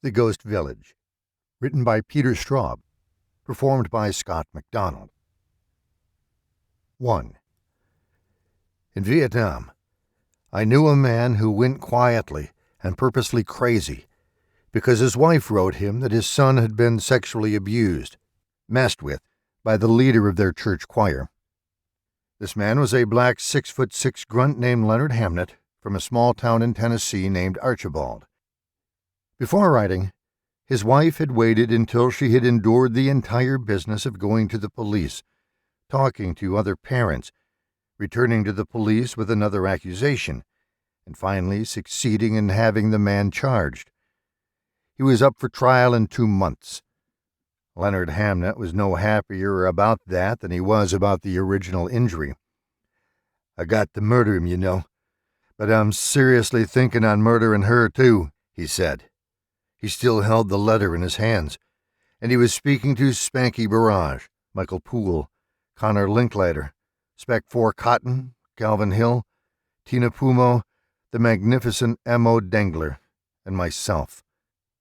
The Ghost Village, written by Peter Straub, performed by Scott MacDonald. 1. In Vietnam, I knew a man who went quietly and purposely crazy because his wife wrote him that his son had been sexually abused, messed with, by the leader of their church choir. This man was a black 6'6" grunt named Leonard Hamnet from a small town in Tennessee named Archibald. Before writing, his wife had waited until she had endured the entire business of going to the police, talking to other parents, returning to the police with another accusation, and finally succeeding in having the man charged. He was up for trial in 2 months. Leonard Hamnet was no happier about that than he was about the original injury. "I got to murder him, you know, but I'm seriously thinking on murdering her, too," he said. He still held the letter in his hands, and he was speaking to Spanky Barrage, Michael Poole, Connor Linklater, Spec 4 Cotton, Calvin Hill, Tina Pumo, the magnificent M.O. Dengler, and myself.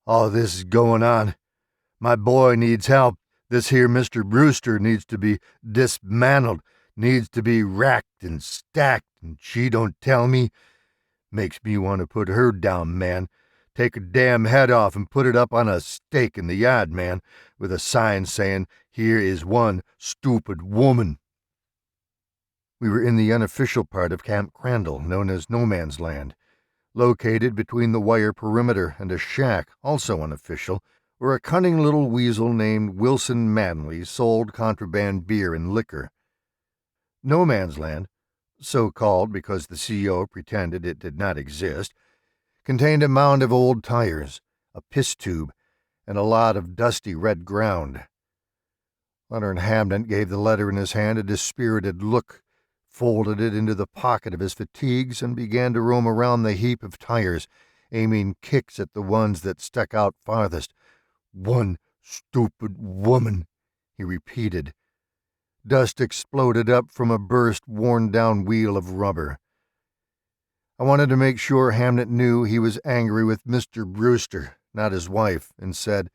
"All this is going on. My boy needs help. This here Mr. Brewster needs to be dismantled, needs to be racked and stacked, and she don't tell me. Makes me want to put her down, man. Take her damn head off and put it up on a stake in the yard, man, with a sign saying, 'Here is one stupid woman.'" We were in the unofficial part of Camp Crandall, known as No Man's Land, located between the wire perimeter and a shack, also unofficial, where a cunning little weasel named Wilson Manley sold contraband beer and liquor. No Man's Land, so called because the CO pretended it did not exist, contained a mound of old tires, a piss tube, and a lot of dusty red ground. Leonard Hamnet gave the letter in his hand a dispirited look, folded it into the pocket of his fatigues, and began to roam around the heap of tires, aiming kicks at the ones that stuck out farthest. "One stupid woman," he repeated. Dust exploded up from a burst, worn-down wheel of rubber. I wanted to make sure Hamnet knew he was angry with Mr. Brewster, not his wife, and said,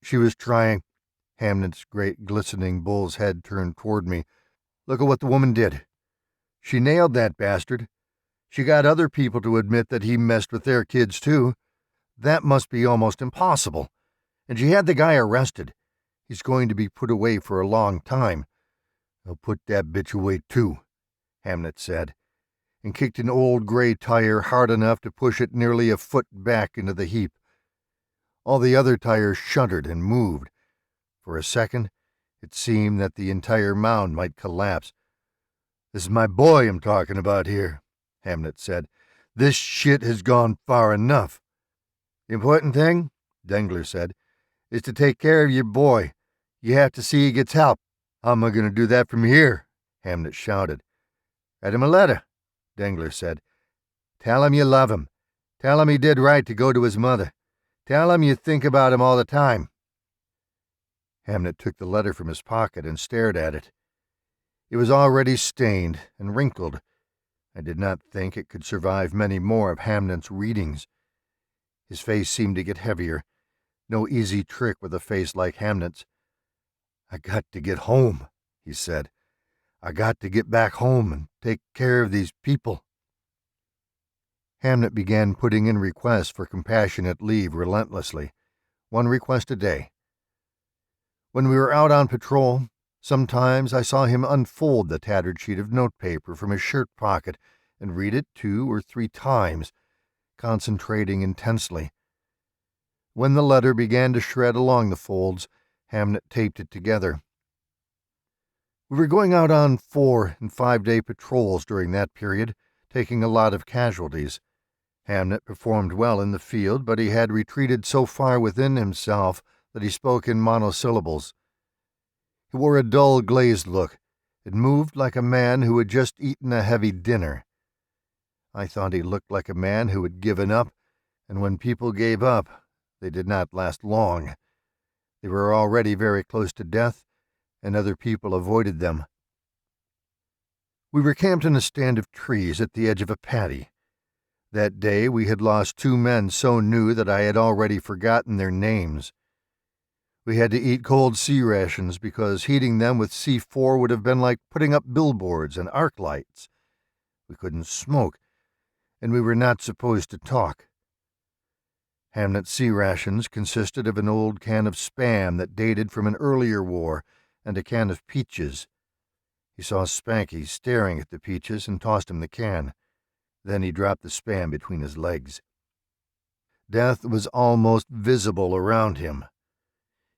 "She was trying." Hamnet's great glistening bull's head turned toward me. "Look at what the woman did. She nailed that bastard. She got other people to admit that he messed with their kids, too. That must be almost impossible. And she had the guy arrested. He's going to be put away for a long time." "I'll put that bitch away, too," Hamnet said, and kicked an old gray tire hard enough to push it nearly a foot back into the heap. All the other tires shuddered and moved. For a second, it seemed that the entire mound might collapse. "This is my boy I'm talking about here," Hamnet said. "This shit has gone far enough." "The important thing," Dengler said, "is to take care of your boy. You have to see he gets help." "How am I going to do that from here?" Hamnet shouted. "Write him a letter," Dengler said. "Tell him you love him. Tell him he did right to go to his mother. Tell him you think about him all the time." Hamnet took the letter from his pocket and stared at it. It was already stained and wrinkled. I did not think it could survive many more of Hamnet's readings. His face seemed to get heavier. No easy trick with a face like Hamnet's. "I got to get home," he said. "I got to get back home and take care of these people." Hamnet began putting in requests for compassionate leave relentlessly, 1 request a day. When we were out on patrol, sometimes I saw him unfold the tattered sheet of notepaper from his shirt pocket and read it 2 or 3 times, concentrating intensely. When the letter began to shred along the folds, Hamnet taped it together. We were going out on 4- and 5-day patrols during that period, taking a lot of casualties. Hamnet performed well in the field, but he had retreated so far within himself that he spoke in monosyllables. He wore a dull, glazed look and moved like a man who had just eaten a heavy dinner. I thought he looked like a man who had given up, and when people gave up, they did not last long. They were already very close to death, and other people avoided them. We were camped in a stand of trees at the edge of a paddy. That day we had lost 2 men so new that I had already forgotten their names. We had to eat cold sea rations because heating them with C4 would have been like putting up billboards and arc lights. We couldn't smoke, and we were not supposed to talk. Hamnet sea rations consisted of an old can of Spam that dated from an earlier war and a can of peaches. He saw Spanky staring at the peaches and tossed him the can. Then he dropped the Spam between his legs. Death was almost visible around him.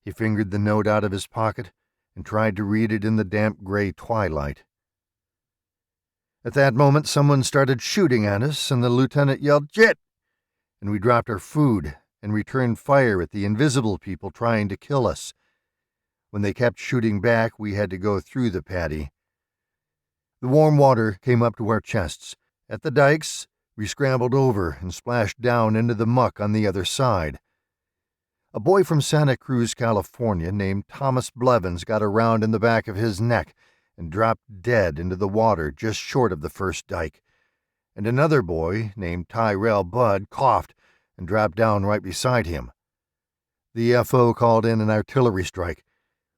He fingered the note out of his pocket and tried to read it in the damp gray twilight. At that moment, someone started shooting at us, and the lieutenant yelled, "Jit!" and we dropped our food and returned fire at the invisible people trying to kill us. When they kept shooting back, we had to go through the paddy. The warm water came up to our chests. At the dikes, we scrambled over and splashed down into the muck on the other side. A boy from Santa Cruz, California, named Thomas Blevins got a round in the back of his neck and dropped dead into the water just short of the first dike, and another boy named Tyrell Budd coughed and dropped down right beside him. The FO called in an artillery strike.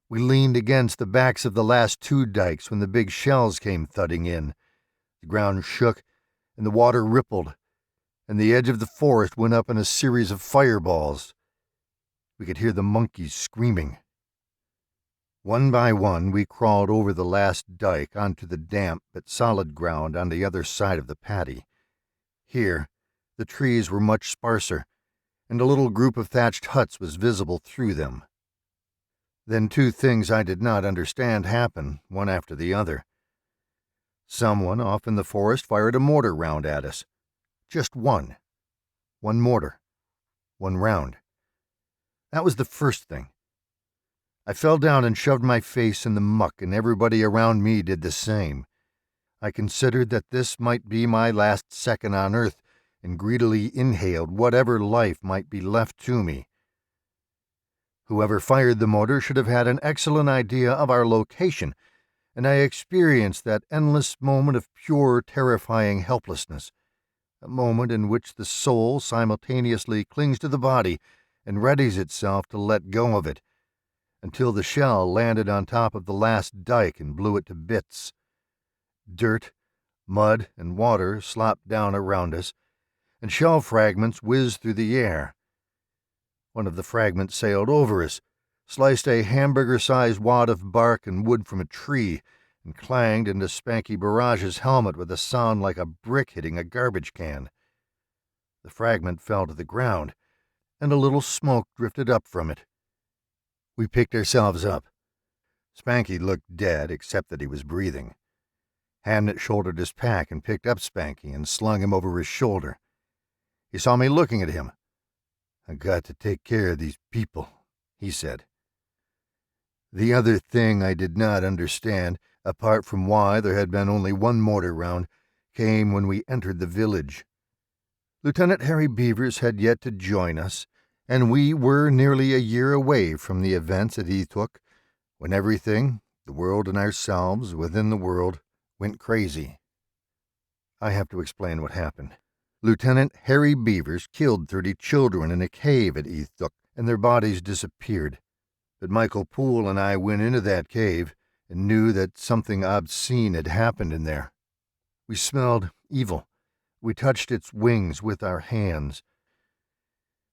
We leaned against the backs of the last 2 dikes when the big shells came thudding in. The ground shook, and the water rippled, and the edge of the forest went up in a series of fireballs. We could hear the monkeys screaming. One by one, we crawled over the last dike onto the damp but solid ground on the other side of the paddy. Here, the trees were much sparser, and a little group of thatched huts was visible through them. Then 2 things I did not understand happened, one after the other. Someone off in the forest fired a mortar round at us. Just one. One mortar. One round. That was the first thing. I fell down and shoved my face in the muck, and everybody around me did the same. I considered that this might be my last second on earth, and greedily inhaled whatever life might be left to me. Whoever fired the mortar should have had an excellent idea of our location, and I experienced that endless moment of pure, terrifying helplessness, a moment in which the soul simultaneously clings to the body and readies itself to let go of it, until the shell landed on top of the last dike and blew it to bits. Dirt, mud, and water slopped down around us, and shell fragments whizzed through the air. One of the fragments sailed over us, sliced a hamburger-sized wad of bark and wood from a tree, and clanged into Spanky Barrage's helmet with a sound like a brick hitting a garbage can. The fragment fell to the ground, and a little smoke drifted up from it. We picked ourselves up. Spanky looked dead, except that he was breathing. Hamnet shouldered his pack and picked up Spanky and slung him over his shoulder. He saw me looking at him. "I got to take care of these people," he said. The other thing I did not understand, apart from why there had been only one mortar round, came when we entered the village. Lieutenant Harry Beavers had yet to join us, and we were nearly a year away from the events at Eatook, when everything, the world and ourselves within the world, went crazy. I have to explain what happened. Lieutenant Harry Beavers killed 30 children in a cave at Eatook, and their bodies disappeared. But Michael Poole and I went into that cave and knew that something obscene had happened in there. We smelled evil. We touched its wings with our hands.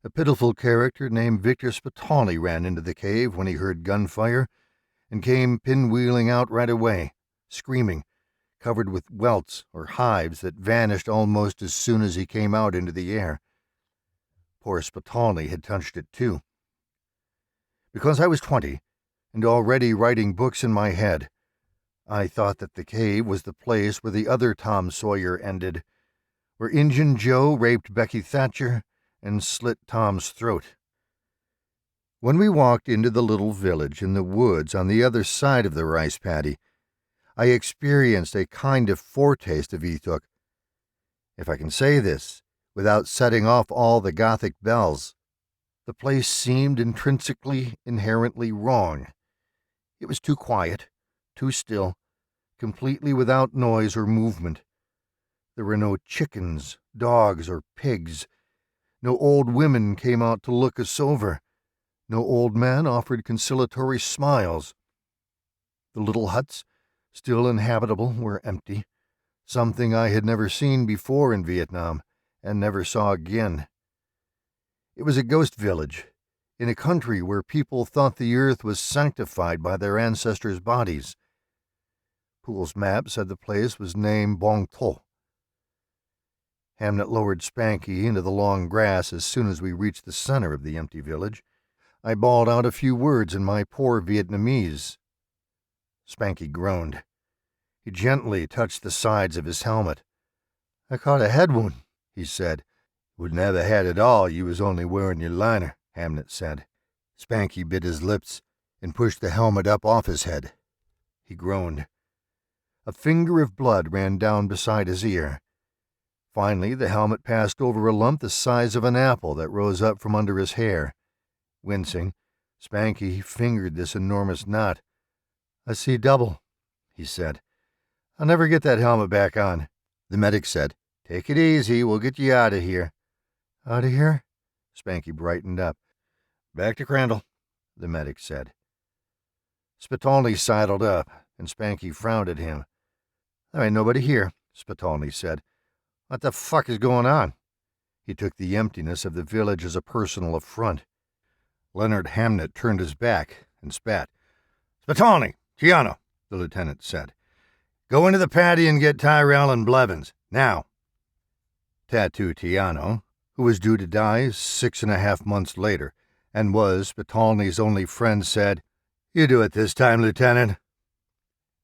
A pitiful character named Victor Spatali ran into the cave when he heard gunfire and came pinwheeling out right away, screaming, covered with welts or hives that vanished almost as soon as he came out into the air. Poor Spatali had touched it too. Because I was 20 and already writing books in my head, I thought that the cave was the place where the other Tom Sawyer ended, where Injun Joe raped Becky Thatcher and slit Tom's throat. When we walked into the little village in the woods on the other side of the rice paddy, I experienced a kind of foretaste of Eatook. If I can say this without setting off all the Gothic bells, the place seemed intrinsically, inherently wrong. It was too quiet, too still, completely without noise or movement. There were no chickens, dogs, or pigs. No old women came out to look us over. No old men offered conciliatory smiles. The little huts, still inhabitable, were empty, something I had never seen before in Vietnam, and never saw again. It was a ghost village, in a country where people thought the earth was sanctified by their ancestors' bodies. Poole's map said the place was named Bong Tho. Hamnet lowered Spanky into the long grass as soon as we reached the center of the empty village. I bawled out a few words in my poor Vietnamese. Spanky groaned. He gently touched the sides of his helmet. "I caught a head wound," he said. "Wouldn't have a head at all, you was only wearing your liner," Hamnet said. Spanky bit his lips and pushed the helmet up off his head. He groaned. A finger of blood ran down beside his ear. Finally, the helmet passed over a lump the size of an apple that rose up from under his hair. Wincing, Spanky fingered this enormous knot. "I see double," he said. "I'll never get that helmet back on." The medic said, "Take it easy, we'll get you out of here." "Out of here?" Spanky brightened up. "Back to Crandall," the medic said. Spitalny sidled up, and Spanky frowned at him. "There ain't nobody here," Spitalny said. "What the fuck is going on?" He took the emptiness of the village as a personal affront. Leonard Hamnet turned his back and spat. "Spitalny, Tiano," the lieutenant said. "Go into the paddy and get Tyrell and Blevins, now." Tattoo Tiano, who was due to die 6.5 months later, and was Spitalny's only friend, said, "You do it this time, Lieutenant."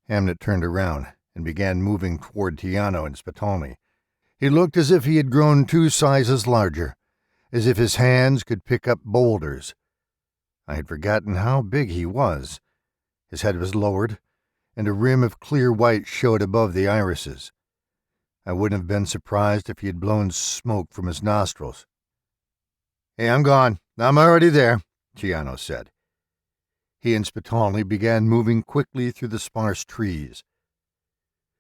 Hamnet turned around and began moving toward Tiano and Spitalny. He looked as if he had grown 2 sizes larger, as if his hands could pick up boulders. I had forgotten how big he was. His head was lowered, and a rim of clear white showed above the irises. I wouldn't have been surprised if he had blown smoke from his nostrils. "Hey, I'm gone. I'm already there," Tiano said. He and Spitalny began moving quickly through the sparse trees.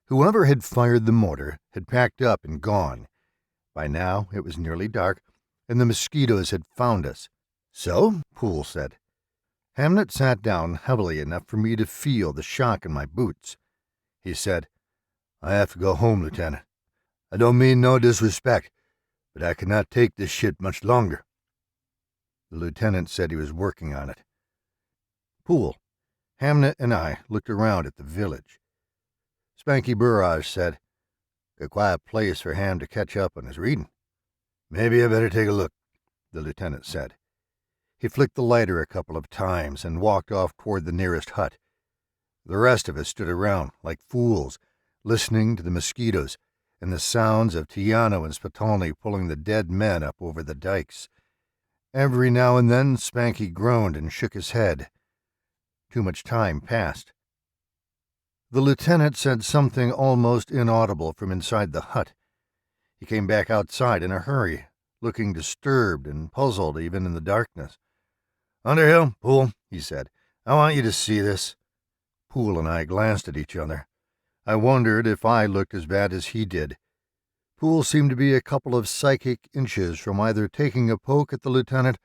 Whoever had fired the mortar had packed up and gone. By now it was nearly dark, and the mosquitoes had found us. "So?" Poole said. Hamnet sat down heavily enough for me to feel the shock in my boots. He said, "I have to go home, Lieutenant. I don't mean no disrespect, but I cannot take this shit much longer." The lieutenant said he was working on it. Poole, Hamnet, and I looked around at the village. Spanky Burrage said, "A quiet place for Ham to catch up on his reading." "Maybe I better take a look," the lieutenant said. He flicked the lighter a couple of times and walked off toward the nearest hut. The rest of us stood around like fools, listening to the mosquitoes and the sounds of Tiano and Spitalny pulling the dead men up over the dikes. Every now and then Spanky groaned and shook his head. Too much time passed. The lieutenant said something almost inaudible from inside the hut. He came back outside in a hurry, looking disturbed and puzzled even in the darkness. "Underhill, Poole," he said, "I want you to see this." Poole and I glanced at each other. I wondered if I looked as bad as he did. Poole seemed to be a couple of psychic inches from either taking a poke at the lieutenant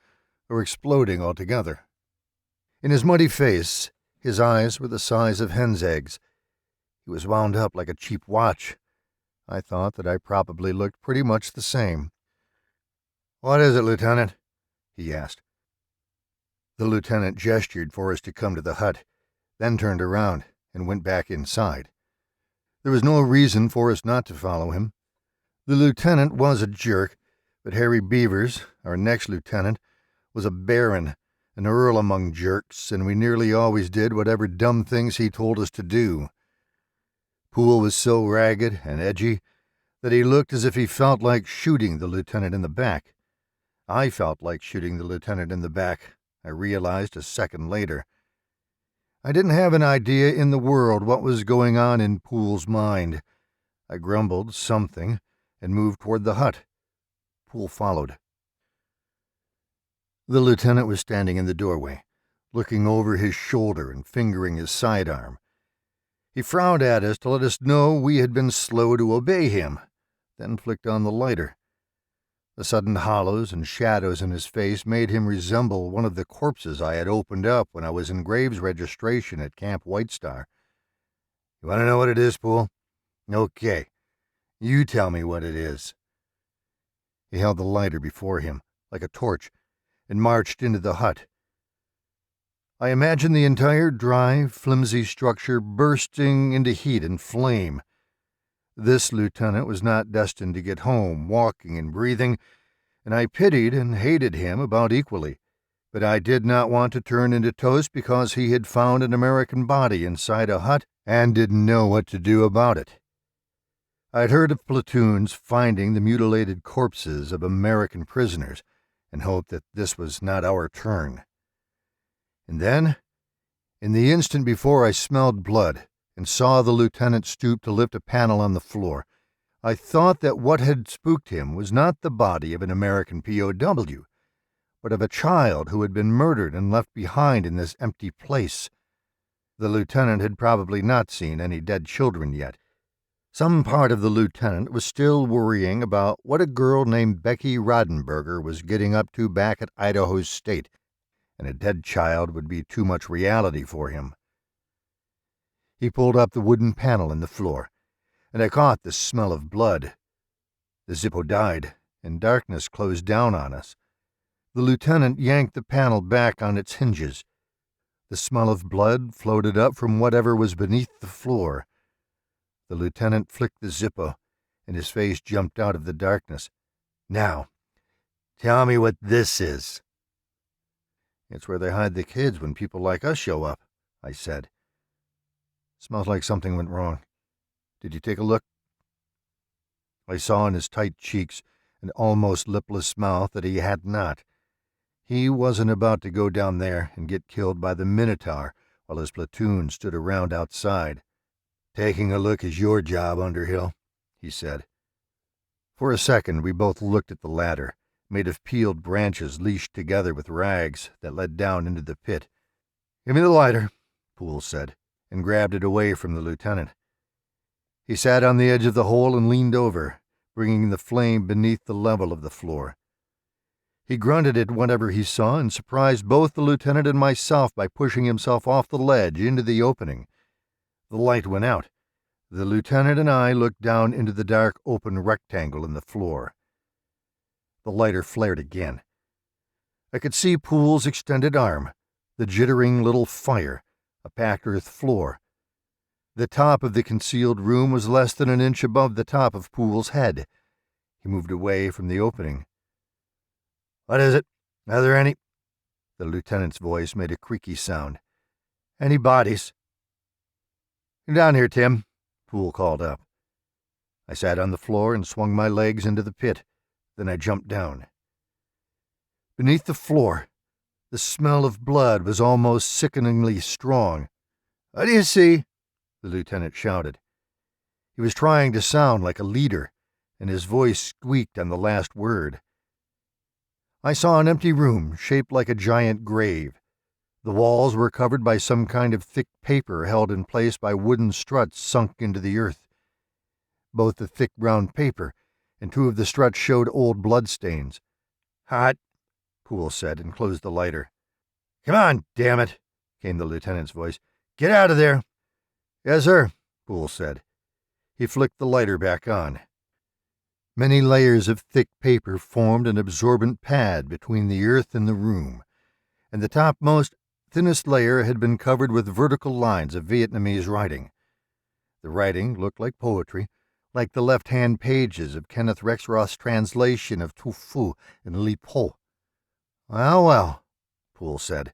or exploding altogether. In his muddy face, his eyes were the size of hen's eggs. He was wound up like a cheap watch. I thought that I probably looked pretty much the same. "What is it, Lieutenant?" he asked. The lieutenant gestured for us to come to the hut, then turned around and went back inside. There was no reason for us not to follow him. The lieutenant was a jerk, but Harry Beavers, our next lieutenant, was a baron, an earl among jerks, and we nearly always did whatever dumb things he told us to do. Poole was so ragged and edgy that he looked as if he felt like shooting the lieutenant in the back. I felt like shooting the lieutenant in the back, I realized a second later. I didn't have an idea in the world what was going on in Poole's mind. I grumbled something and moved toward the hut. Poole followed. The lieutenant was standing in the doorway, looking over his shoulder and fingering his sidearm. He frowned at us to let us know we had been slow to obey him. then flicked on the lighter. The sudden hollows and shadows in his face made him resemble one of the corpses I had opened up when I was in Graves registration at Camp White Star. "You want to know what it is, Poole? Okay, you tell me what it is." He held the lighter before him, like a torch, and marched into the hut. I imagined the entire dry, flimsy structure bursting into heat and flame. This lieutenant was not destined to get home walking and breathing, and I pitied and hated him about equally, but I did not want to turn into toast because he had found an American body inside a hut and didn't know what to do about it. I'd heard of platoons finding the mutilated corpses of American prisoners and hoped that this was not our turn. And then, in the instant before I smelled blood and saw the lieutenant stoop to lift a panel on the floor, I thought that what had spooked him was not the body of an American POW, but of a child who had been murdered and left behind in this empty place. The lieutenant had probably not seen any dead children yet. Some part of the lieutenant was still worrying about what a girl named Becky Rodenberger was getting up to back at Idaho State, and a dead child would be too much reality for him. He pulled up the wooden panel in the floor, and I caught the smell of blood. The Zippo died, and darkness closed down on us. The lieutenant yanked the panel back on its hinges. The smell of blood floated up from whatever was beneath the floor. The lieutenant flicked the Zippo, and his face jumped out of the darkness. "Now, tell me what this is." "It's where they hide the kids when people like us show up," I said. "Smells like something went wrong. Did you take a look?" I saw in his tight cheeks and almost lipless mouth that he had not. He wasn't about to go down there and get killed by the Minotaur while his platoon stood around outside. "Taking a look is your job, Underhill," he said. For a second we both looked at the ladder, made of peeled branches leashed together with rags, that led down into the pit. "Give me the lighter," Poole said, and grabbed it away from the lieutenant. He sat on the edge of the hole and leaned over, bringing the flame beneath the level of the floor. He grunted at whatever he saw and surprised both the lieutenant and myself by pushing himself off the ledge into the opening. The light went out. The lieutenant and I looked down into the dark open rectangle in the floor. The lighter flared again. I could see Poole's extended arm, the jittering little fire, a packed earth floor. The top of the concealed room was less than an inch above the top of Poole's head. He moved away from the opening. "What is it? Are there any—" The lieutenant's voice made a creaky sound. "Any bodies?" "Come down here, Tim," Poole called up. I sat on the floor and swung my legs into the pit. Then I jumped down. Beneath the floor, the smell of blood was almost sickeningly strong. "What do you see?" the lieutenant shouted. He was trying to sound like a leader, and his voice squeaked on the last word. I saw an empty room shaped like a giant grave. The walls were covered by some kind of thick paper held in place by wooden struts sunk into the earth. Both the thick brown paper and two of the struts showed old bloodstains. "Hot," Poole said, and closed the lighter. "Come on, damn it," came the lieutenant's voice. "Get out of there." "Yes, sir," Poole said. He flicked the lighter back on. Many layers of thick paper formed an absorbent pad between the earth and the room, and the topmost, thinnest layer had been covered with vertical lines of Vietnamese writing. The writing looked like poetry, like the left-hand pages of Kenneth Rexroth's translation of Tu Fu and Li Po. "Well, well," Poole said,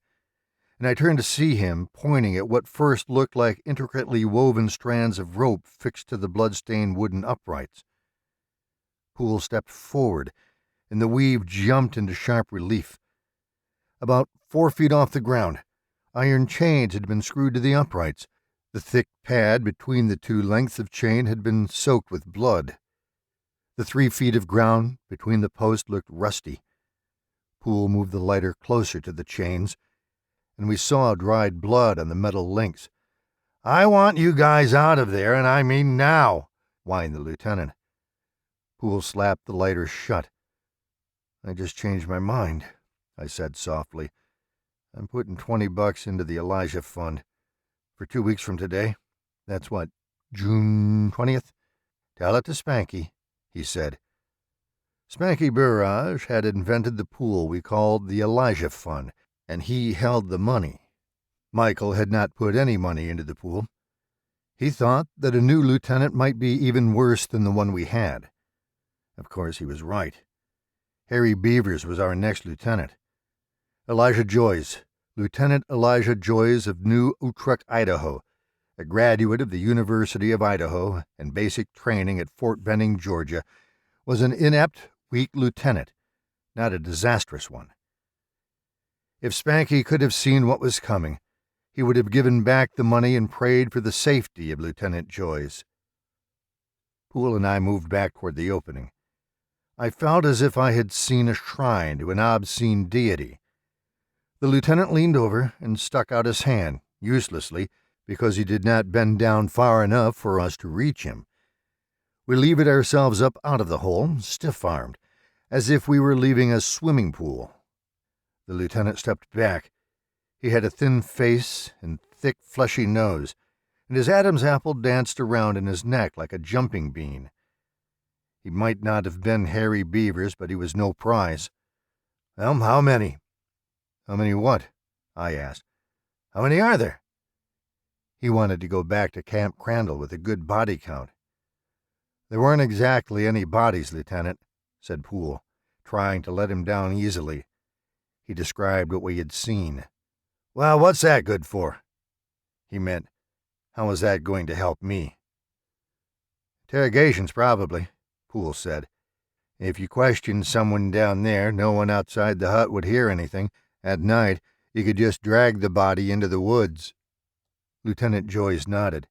and I turned to see him pointing at what first looked like intricately woven strands of rope fixed to the blood-stained wooden uprights. Poole stepped forward, and the weave jumped into sharp relief. About 4 feet off the ground, iron chains had been screwed to the uprights. The thick pad between the two lengths of chain had been soaked with blood. The 3 feet of ground between the posts looked rusty. Poole moved the lighter closer to the chains, and we saw dried blood on the metal links. "I want you guys out of there, and I mean now," whined the lieutenant. Poole slapped the lighter shut. "I just changed my mind," I said softly. "I'm putting $20 into the Elijah Fund. For 2 weeks from today. That's what, June 20th? Tell it to Spanky," he said. Spanky Burrage had invented the pool we called the Elijah Fund, and he held the money. Michael had not put any money into the pool. He thought that a new lieutenant might be even worse than the one we had. Of course, he was right. Harry Beavers was our next lieutenant. Elijah Joyce, Lieutenant Elijah Joyce of New Utrecht, Idaho, a graduate of the University of Idaho and basic training at Fort Benning, Georgia, was an inept, weak lieutenant, not a disastrous one. If Spanky could have seen what was coming, he would have given back the money and prayed for the safety of Lieutenant Joyce. Poole and I moved back toward the opening. I felt as if I had seen a shrine to an obscene deity. The lieutenant leaned over and stuck out his hand, uselessly, because he did not bend down far enough for us to reach him. We levered ourselves up out of the hole, stiff-armed, as if we were leaving a swimming pool. The lieutenant stepped back. He had a thin face and thick, fleshy nose, and his Adam's apple danced around in his neck like a jumping bean. He might not have been Harry Beavers, but he was no prize. "Well, how many?" "How many what?" I asked. "How many are there?" He wanted to go back to Camp Crandall with a good body count. "There weren't exactly any bodies, Lieutenant," said Poole, trying to let him down easily. He described what we had seen. "Well, what's that good for?" He meant, how was that going to help me? "Interrogations, probably," Poole said. "If you questioned someone down there, no one outside the hut would hear anything. At night, you could just drag the body into the woods." Lieutenant Joyce nodded.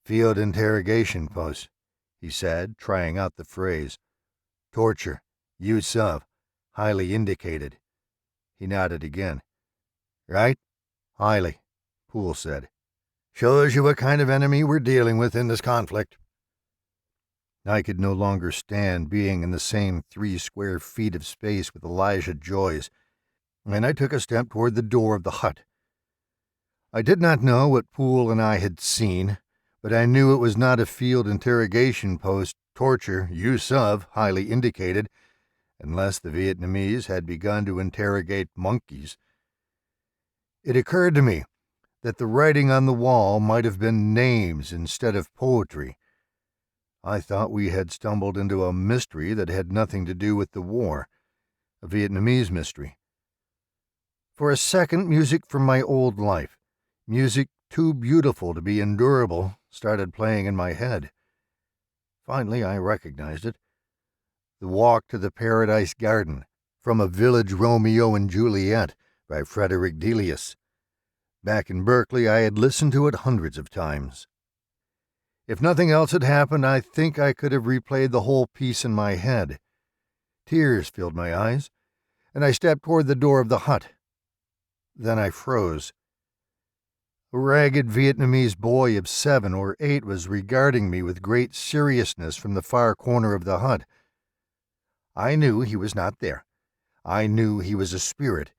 "Field interrogation post," he said, trying out the phrase. "Torture, use of, highly indicated." He nodded again. "Right? Highly," Poole said. "Shows you what kind of enemy we're dealing with in this conflict." I could no longer stand being in the same 3 square feet of space with Elijah Joyce, and I took a step toward the door of the hut. I did not know what Poole and I had seen, but I knew it was not a field interrogation post, torture, use of, highly indicated, unless the Vietnamese had begun to interrogate monkeys. It occurred to me that the writing on the wall might have been names instead of poetry. I thought we had stumbled into a mystery that had nothing to do with the war, a Vietnamese mystery. For a second, music from my old life, music too beautiful to be endurable, started playing in my head. Finally, I recognized it. The Walk to the Paradise Garden, from A Village Romeo and Juliet by Frederick Delius. Back in Berkeley, I had listened to it hundreds of times. If nothing else had happened, I think I could have replayed the whole piece in my head. Tears filled my eyes, and I stepped toward the door of the hut. Then I froze. A ragged Vietnamese boy of 7 or 8 was regarding me with great seriousness from the far corner of the hut. I knew he was not there. I knew he was a spirit.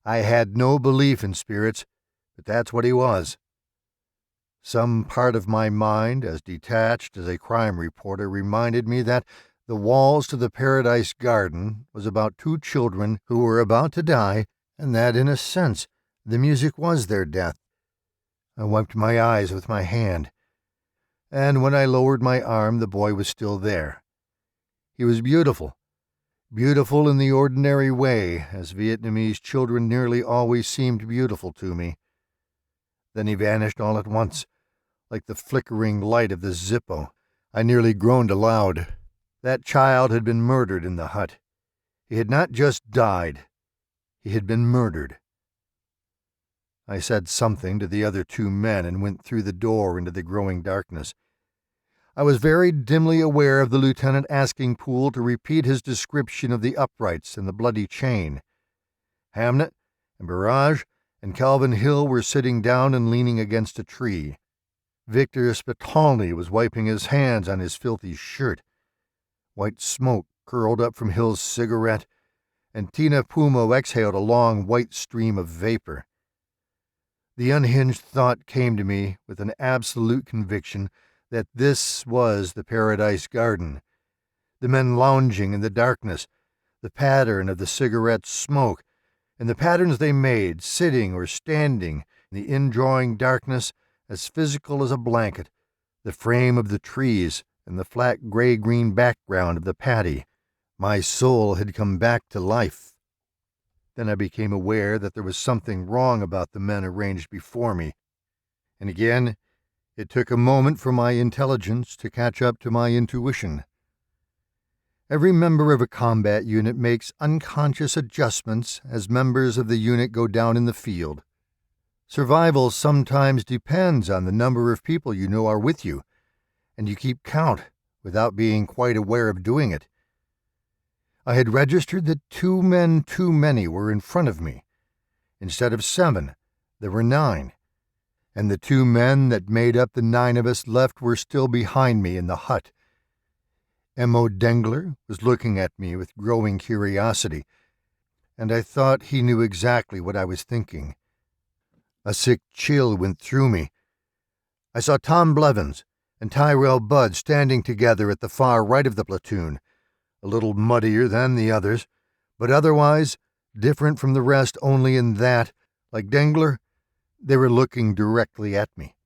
I had no belief in spirits, but that's what he was. Some part of my mind, as detached as a crime reporter, reminded me that The Walls to the Paradise Garden was about 2 children who were about to die, and that, in a sense, the music was their death. I wiped my eyes with my hand, and when I lowered my arm, the boy was still there. He was beautiful, beautiful in the ordinary way, as Vietnamese children nearly always seemed beautiful to me. Then he vanished all at once, like the flickering light of the Zippo. I nearly groaned aloud. That child had been murdered in the hut. He had not just died. He had been murdered. I said something to the other 2 men and went through the door into the growing darkness. I was very dimly aware of the lieutenant asking Poole to repeat his description of the uprights and the bloody chain. Hamnet and Barrage and Calvin Hill were sitting down and leaning against a tree. Victor Spitalny was wiping his hands on his filthy shirt. White smoke curled up from Hill's cigarette, and Tina Pumo exhaled a long white stream of vapor. The unhinged thought came to me with an absolute conviction that this was the Paradise Garden. The men lounging in the darkness, the pattern of the cigarette smoke, and the patterns they made, sitting or standing in the indrawing darkness, as physical as a blanket, the frame of the trees and the flat gray-green background of the paddy. My soul had come back to life. Then I became aware that there was something wrong about the men arranged before me, and again it took a moment for my intelligence to catch up to my intuition. Every member of a combat unit makes unconscious adjustments as members of the unit go down in the field. Survival sometimes depends on the number of people you know are with you, and you keep count without being quite aware of doing it. I had registered that 2 men too many were in front of me. Instead of 7, there were 9, and the 2 men that made up the 9 of us left were still behind me in the hut. M.O. Dengler was looking at me with growing curiosity, and I thought he knew exactly what I was thinking. A sick chill went through me. I saw Tom Blevins and Tyrell Budd standing together at the far right of the platoon, a little muddier than the others, but otherwise different from the rest only in that, like Dengler, they were looking directly at me.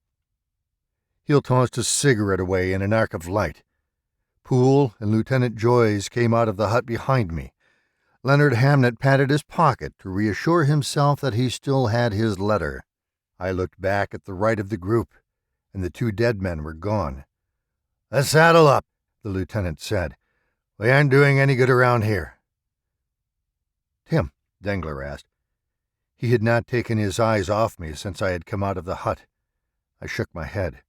Hill tossed a cigarette away in an arc of light. Poole and Lieutenant Joyce came out of the hut behind me. Leonard Hamnet patted his pocket to reassure himself that he still had his letter. I looked back at the right of the group, and the 2 dead men were gone. "Let's saddle up," the lieutenant said. "We aren't doing any good around here." "Tim," Dengler asked. He had not taken his eyes off me since I had come out of the hut. I shook my head.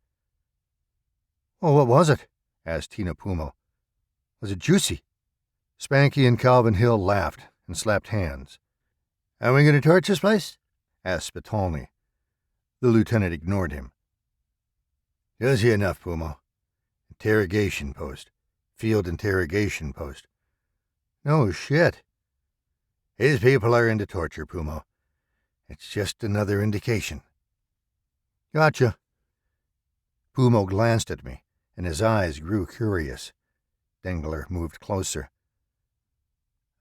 "Oh, what was it?" asked Tina Pumo. "Was it juicy?" Spanky and Calvin Hill laughed and slapped hands. "Are we going to torch this place?" asked Spitalny. The lieutenant ignored him. "Just enough, Pumo. Interrogation post. Field interrogation post." "No shit." "His people are into torture, Pumo. It's just another indication." "Gotcha." Pumo glanced at me, and his eyes grew curious. Dengler moved closer.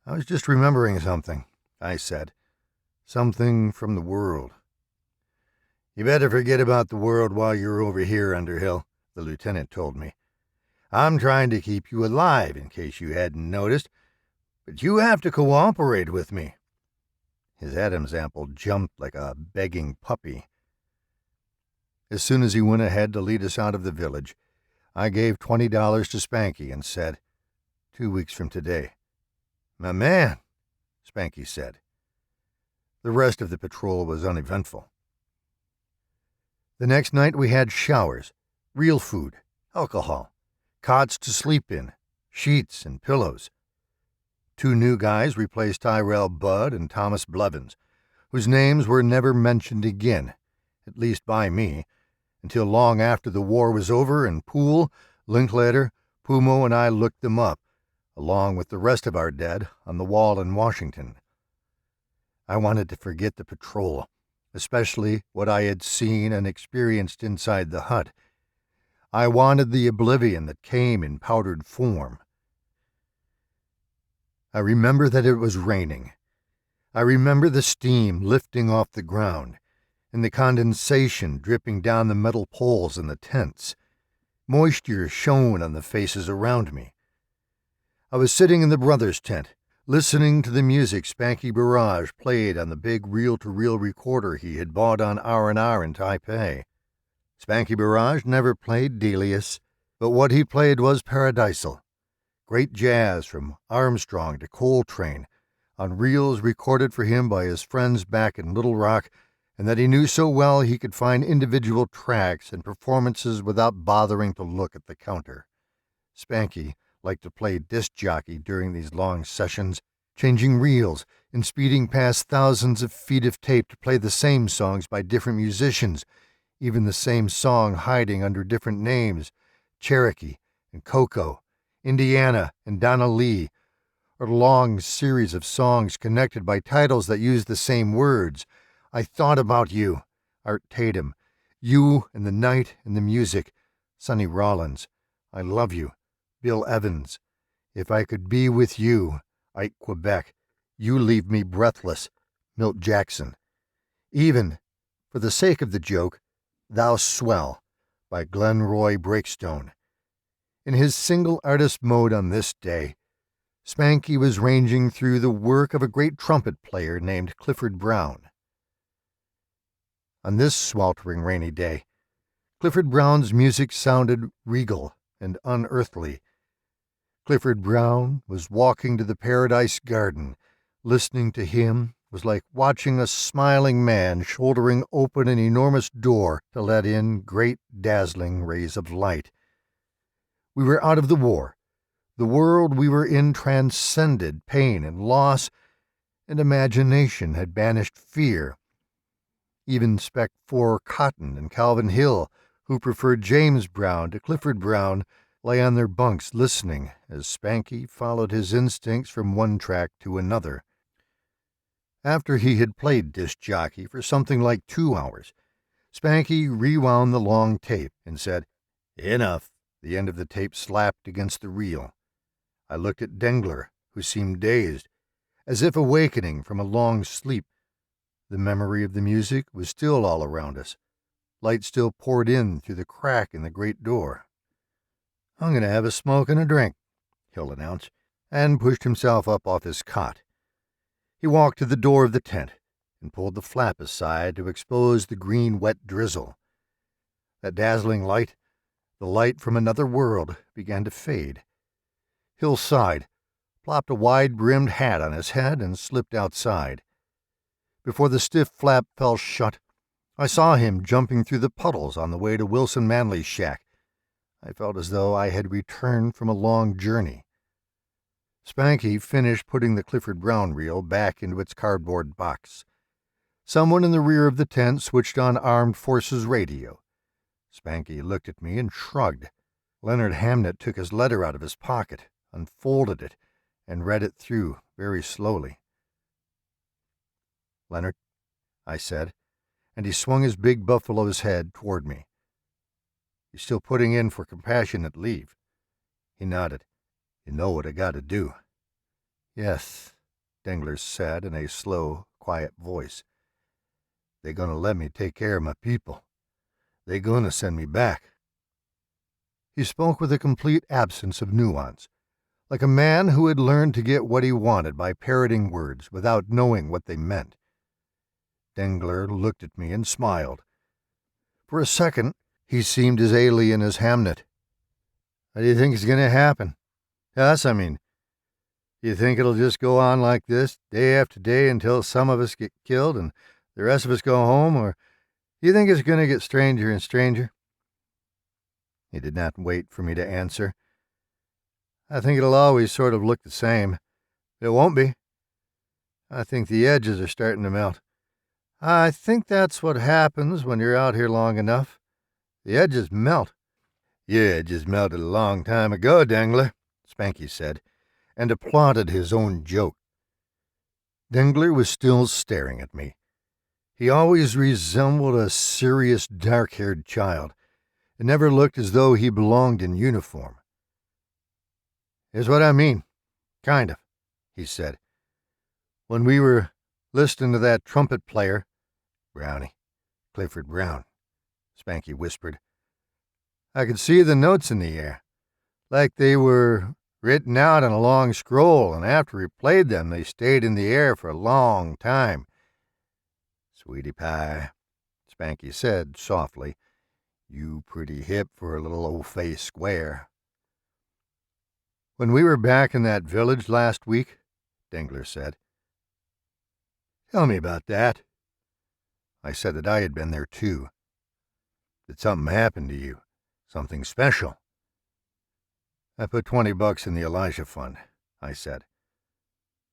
"I was just remembering something," I said. "Something from the world." "You better forget about the world while you're over here, Underhill," the lieutenant told me. "I'm trying to keep you alive, in case you hadn't noticed, but you have to cooperate with me." His Adam's apple jumped like a begging puppy. As soon as he went ahead to lead us out of the village, I gave $20 to Spanky and said, 2 weeks from today." "My man," Spanky said. The rest of the patrol was uneventful. The next night we had showers, real food, alcohol, cots to sleep in, sheets and pillows. 2 new guys replaced Tyrell Budd and Thomas Blevins, whose names were never mentioned again, at least by me, until long after the war was over and Poole, Linklater, Pumo, and I looked them up, along with the rest of our dead, on the wall in Washington. I wanted to forget the patrol, especially what I had seen and experienced inside the hut. I wanted the oblivion that came in powdered form. I remember that it was raining. I remember the steam lifting off the ground, and the condensation dripping down the metal poles in the tents. Moisture shone on the faces around me. I was sitting in the brothers' tent, listening to the music Spanky Barrage played on the big reel-to-reel recorder he had bought on R&R in Taipei. Spanky Barrage never played Delius, but what he played was paradisal. Great jazz from Armstrong to Coltrane, on reels recorded for him by his friends back in Little Rock, and that he knew so well he could find individual tracks and performances without bothering to look at the counter. Spanky liked to play disc jockey during these long sessions, changing reels and speeding past thousands of feet of tape to play the same songs by different musicians, even the same song hiding under different names, Cherokee and Coco, Indiana and Donna Lee, or a long series of songs connected by titles that use the same words. I thought about you, Art Tatum, You and the Night and the Music, Sonny Rollins, I Love You, Bill Evans, If I Could Be With You, Ike Quebec, You Leave Me Breathless, Milt Jackson. Even, for the sake of the joke, Thou Swell by Glenn Roy Breakstone. In his single artist mode on this day, Spanky was ranging through the work of a great trumpet player named Clifford Brown. On this sweltering rainy day, Clifford Brown's music sounded regal and unearthly. Clifford Brown was walking to the Paradise Garden. Listening to him was like watching a smiling man shouldering open an enormous door to let in great dazzling rays of light. We were out of the war. The world we were in transcended pain and loss, and imagination had banished fear. Even Spec 4 Cotton and Calvin Hill, who preferred James Brown to Clifford Brown, lay on their bunks listening as Spanky followed his instincts from one track to another. After he had played disc jockey for something like 2 hours, Spanky rewound the long tape and said, "Enough." The end of the tape slapped against the reel. I looked at Dengler, who seemed dazed, as if awakening from a long sleep. The memory of the music was still all around us. Light still poured in through the crack in the great door. "I'm going to have a smoke and a drink," Hill announced, and pushed himself up off his cot. He walked to the door of the tent and pulled the flap aside to expose the green, wet drizzle. That dazzling light, the light from another world, began to fade. Hill sighed, plopped a wide-brimmed hat on his head, and slipped outside. Before the stiff flap fell shut, I saw him jumping through the puddles on the way to Wilson Manley's shack. I felt as though I had returned from a long journey. Spanky finished putting the Clifford Brown reel back into its cardboard box. Someone in the rear of the tent switched on Armed Forces radio. Spanky looked at me and shrugged. Leonard Hamnet took his letter out of his pocket, unfolded it, and read it through very slowly. "Leonard," I said, and he swung his big buffalo's head toward me. "You still putting in for compassionate leave?" He nodded. "You know what I gotta do." "Yes," Dengler said in a slow, quiet voice. "They gonna let me take care of my people. They gonna send me back." He spoke with a complete absence of nuance, like a man who had learned to get what he wanted by parroting words without knowing what they meant. Dengler looked at me and smiled. For a second, he seemed as alien as Hamnet. "How do you think it's going to happen? Us, I mean. Do you think it'll just go on like this, day after day, until some of us get killed and the rest of us go home, or do you think it's going to get stranger and stranger?" He did not wait for me to answer. "I think it'll always sort of look the same. It won't be. I think the edges are starting to melt. I think that's what happens when you're out here long enough. The edges melt." "Your edges melted a long time ago, Dengler," Spanky said, and applauded his own joke. Dengler was still staring at me. He always resembled a serious, dark-haired child. It never looked as though he belonged in uniform. "Here's what I mean, kind of," he said. "When we were listening to that trumpet player—" "Brownie, Clifford Brown," Spanky whispered. "I could see the notes in the air, like they were written out on a long scroll, and after he played them, they stayed in the air for a long time." "Sweetie pie," Spanky said softly, "you pretty hip for a little old-faced square." "When we were back in that village last week," Dengler said. "Tell me about that." I said that I had been there too. "Did something happen to you? Something special?" "I put $20 in the Elijah Fund," I said.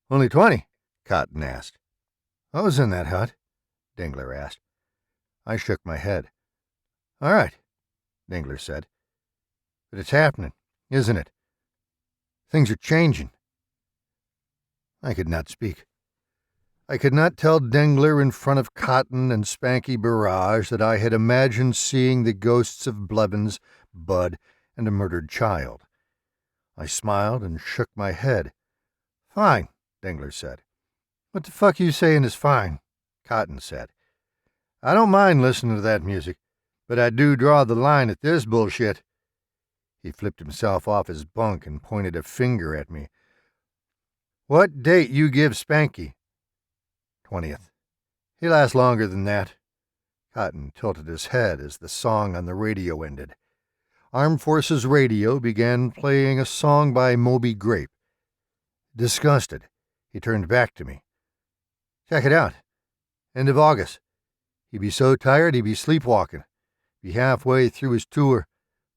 "Only 20? Cotton asked. "What was in that hut?" Dengler asked. I shook my head. "All right," Dengler said. "But it's happening, isn't it? Things are changing. I could not speak. I could not tell Dengler in front of Cotton and Spanky Barrage that I had imagined seeing the ghosts of Blevins, Bud, and a murdered child. I smiled and shook my head. "Fine," Dengler said. "What the fuck you saying is fine," Cotton said. "I don't mind listening to that music, but I do draw the line at this bullshit." He flipped himself off his bunk and pointed a finger at me. "What date you give Spanky?" 20th. "He lasts longer than that." Cotton tilted his head as the song on the radio ended. Armed Forces Radio began playing a song by Moby Grape. Disgusted, he turned back to me. "Check it out. End of August. He'd be so tired he'd be sleepwalking. Be halfway through his tour.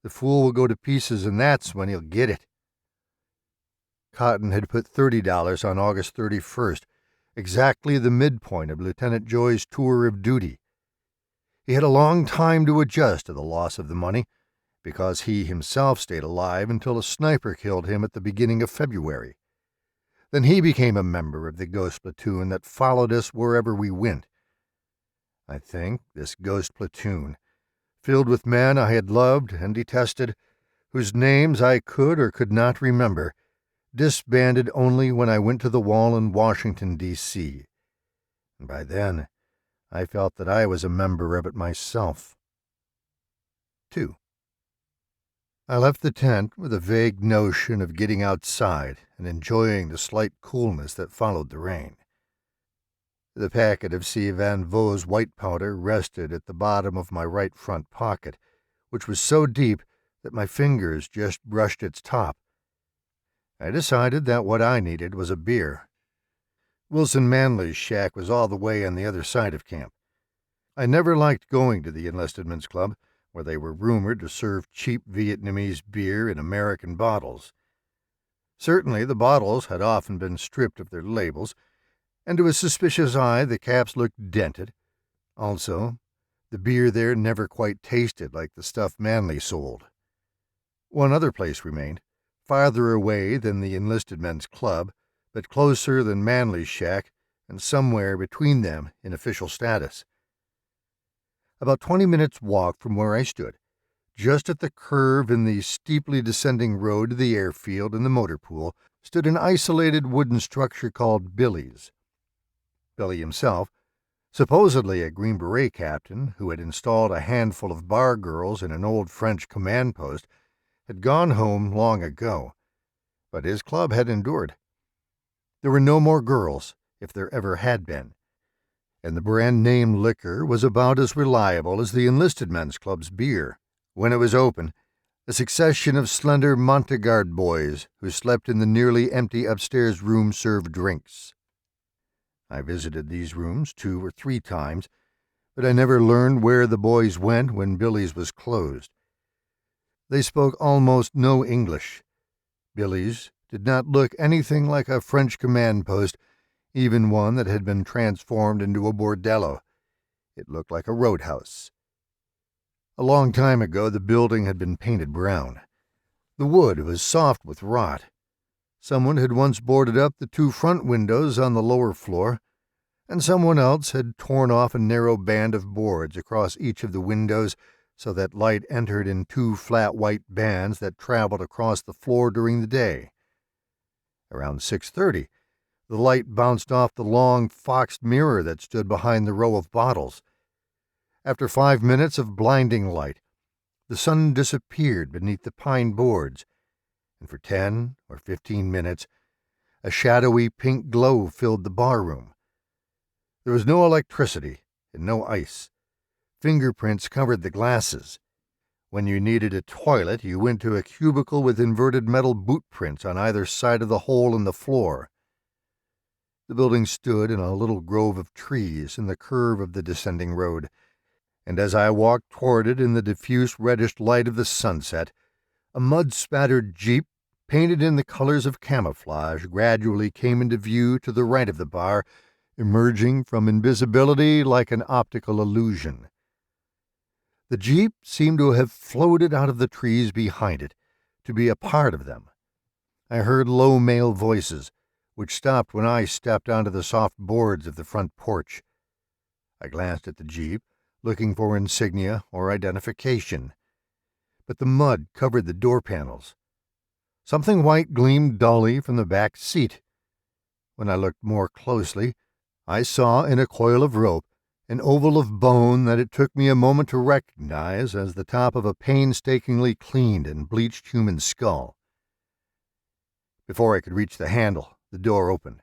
The fool will go to pieces, and that's when he'll get it." Cotton had put $30 on August 31st, exactly the midpoint of Lieutenant Joy's tour of duty. He had a long time to adjust to the loss of the money, because he himself stayed alive until a sniper killed him at the beginning of February. Then he became a member of the ghost platoon that followed us wherever we went. I think this ghost platoon, filled with men I had loved and detested, whose names I could or could not remember, disbanded only when I went to the wall in Washington, D.C. And by then, I felt that I was a member of it myself. 2. I left the tent with a vague notion of getting outside and enjoying the slight coolness that followed the rain. The packet of C. Van Vaux's white powder rested at the bottom of my right front pocket, which was so deep that my fingers just brushed its top. I decided that what I needed was a beer. Wilson Manley's shack was all the way on the other side of camp. I never liked going to the Enlisted Men's Club, where they were rumored to serve cheap Vietnamese beer in American bottles. Certainly the bottles had often been stripped of their labels, and to a suspicious eye the caps looked dented. Also, the beer there never quite tasted like the stuff Manley sold. One other place remained, farther away than the Enlisted Men's Club, but closer than Manley's shack and somewhere between them in official status. About 20 minutes' walk from where I stood, just at the curve in the steeply descending road to the airfield and the motor pool, stood an isolated wooden structure called Billy's. Billy himself, supposedly a Green Beret captain who had installed a handful of bar girls in an old French command post, had gone home long ago, but his club had endured. There were no more girls, if there ever had been, and the brand-name liquor was about as reliable as the Enlisted Men's Club's beer. When it was open, a succession of slender Montegard boys who slept in the nearly empty upstairs room served drinks. I visited these rooms 2 or 3 times, but I never learned where the boys went when Billy's was closed. They spoke almost no English. Billy's did not look anything like a French command post, even one that had been transformed into a bordello. It looked like a roadhouse. A long time ago the building had been painted brown. The wood was soft with rot. Someone had once boarded up the 2 front windows on the lower floor, and someone else had torn off a narrow band of boards across each of the windows so that light entered in 2 flat white bands that traveled across the floor during the day. Around 6:30, the light bounced off the long foxed mirror that stood behind the row of bottles. After 5 minutes of blinding light, the sun disappeared beneath the pine boards, and for 10 or 15 minutes, a shadowy pink glow filled the barroom. There was no electricity and no ice. Fingerprints covered the glasses. When you needed a toilet, you went to a cubicle with inverted metal boot prints on either side of the hole in the floor. The building stood in a little grove of trees in the curve of the descending road, and as I walked toward it in the diffuse reddish light of the sunset, a mud-spattered jeep, painted in the colors of camouflage, gradually came into view to the right of the bar, emerging from invisibility like an optical illusion. The jeep seemed to have floated out of the trees behind it, to be a part of them. I heard low male voices, which stopped when I stepped onto the soft boards of the front porch. I glanced at the Jeep, looking for insignia or identification, but the mud covered the door panels. Something white gleamed dully from the back seat. When I looked more closely, I saw in a coil of rope an oval of bone that it took me a moment to recognize as the top of a painstakingly cleaned and bleached human skull. Before I could reach the handle, the door opened.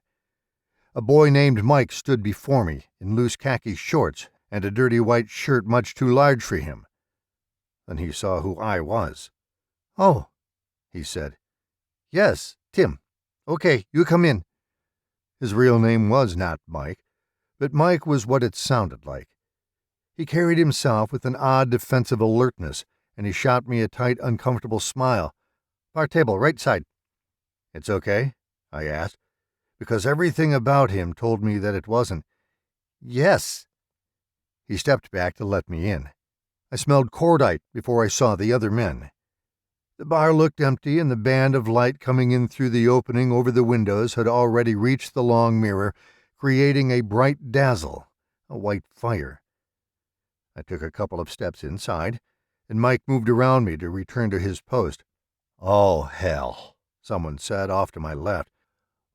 A boy named Mike stood before me in loose khaki shorts and a dirty white shirt much too large for him. Then he saw who I was. "Oh," he said. "Yes, Tim. Okay, you come in." His real name was not Mike, but Mike was what it sounded like. He carried himself with an odd defensive alertness, and he shot me a tight, uncomfortable smile. "Bar table, right side." "It's okay?" I asked, because everything about him told me that it wasn't. "Yes." He stepped back to let me in. I smelled cordite before I saw the other men. The bar looked empty, and the band of light coming in through the opening over the windows had already reached the long mirror, creating a bright dazzle, a white fire. I took a couple of steps inside, and Mike moved around me to return to his post. "Oh, hell," someone said off to my left.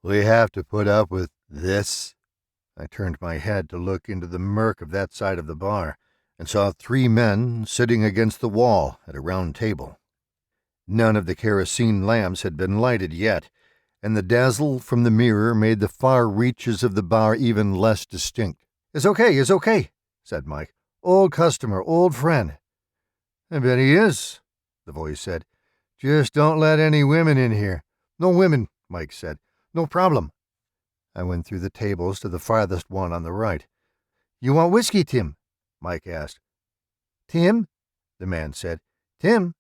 "We have to put up with this?" I turned my head to look into the murk of that side of the bar, and saw 3 men sitting against the wall at a round table. None of the kerosene lamps had been lighted yet, and the dazzle from the mirror made the far reaches of the bar even less distinct. It's okay, said Mike. "Old customer, old friend." "I bet he is," the voice said. "Just don't let any women in here." "No women," Mike said. "No problem." I went through the tables to the farthest one on the right. "You want whiskey, Tim?" Mike asked. "Tim?" the man said. "Tim?"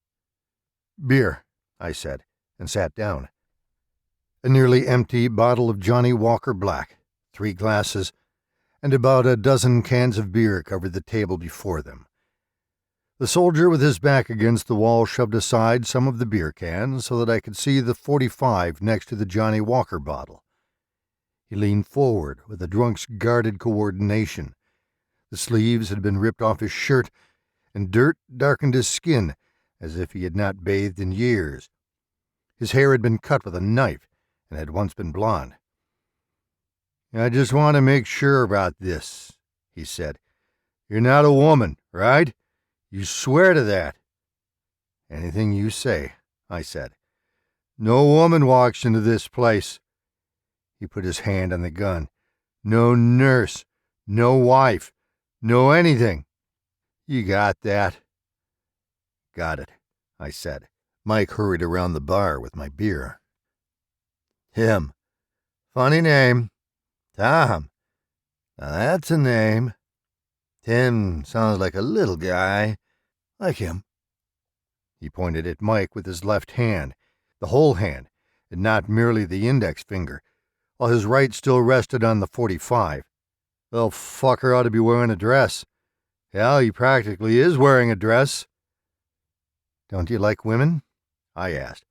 "Beer," I said, and sat down. A nearly empty bottle of Johnny Walker Black, 3 glasses, and about a dozen cans of beer covered the table before them. The soldier with his back against the wall shoved aside some of the beer cans so that I could see the .45 next to the Johnny Walker bottle. He leaned forward with a drunk's guarded coordination. The sleeves had been ripped off his shirt, and dirt darkened his skin as if he had not bathed in years. His hair had been cut with a knife and had once been blonde. "I just want to make sure about this," he said. "You're not a woman, right? You swear to that?" "Anything you say," I said. "No woman walks into this place." He put his hand on the gun. "No nurse, no wife, no anything. You got that?" "Got it," I said. Mike hurried around the bar with my beer. "Tim. Funny name. Tom. Now that's a name. Tim sounds like a little guy. Like him." He pointed at Mike with his left hand, the whole hand, and not merely the index finger, while his right still rested on the .45. "Little fucker ought to be wearing a dress. Hell, he practically is wearing a dress." "Don't you like women?" I asked.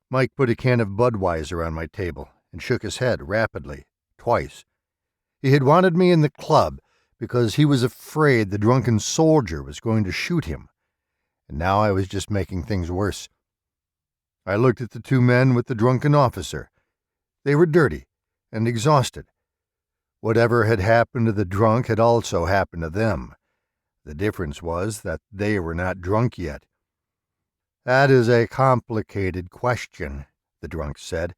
Mike put a can of Budweiser on my table and shook his head rapidly, twice. He had wanted me in the club because he was afraid the drunken soldier was going to shoot him, and now I was just making things worse. I looked at the 2 men with the drunken officer. They were dirty and exhausted. Whatever had happened to the drunk had also happened to them. The difference was that they were not drunk yet. "That is a complicated question," the drunk said.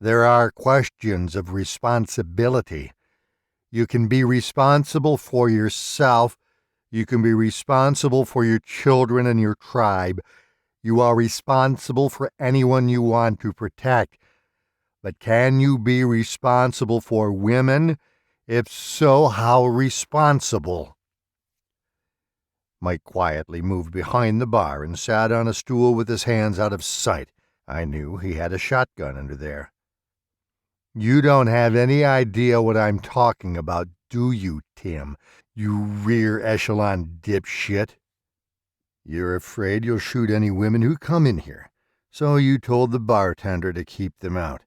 "There are questions of responsibility. You can be responsible for yourself. You can be responsible for your children and your tribe. You are responsible for anyone you want to protect. But can you be responsible for women? If so, how responsible?" Mike quietly moved behind the bar and sat on a stool with his hands out of sight. I knew he had a shotgun under there. "You don't have any idea what I'm talking about, do you, Tim? You rear echelon dipshit. You're afraid you'll shoot any women who come in here, So you told the bartender to keep them out.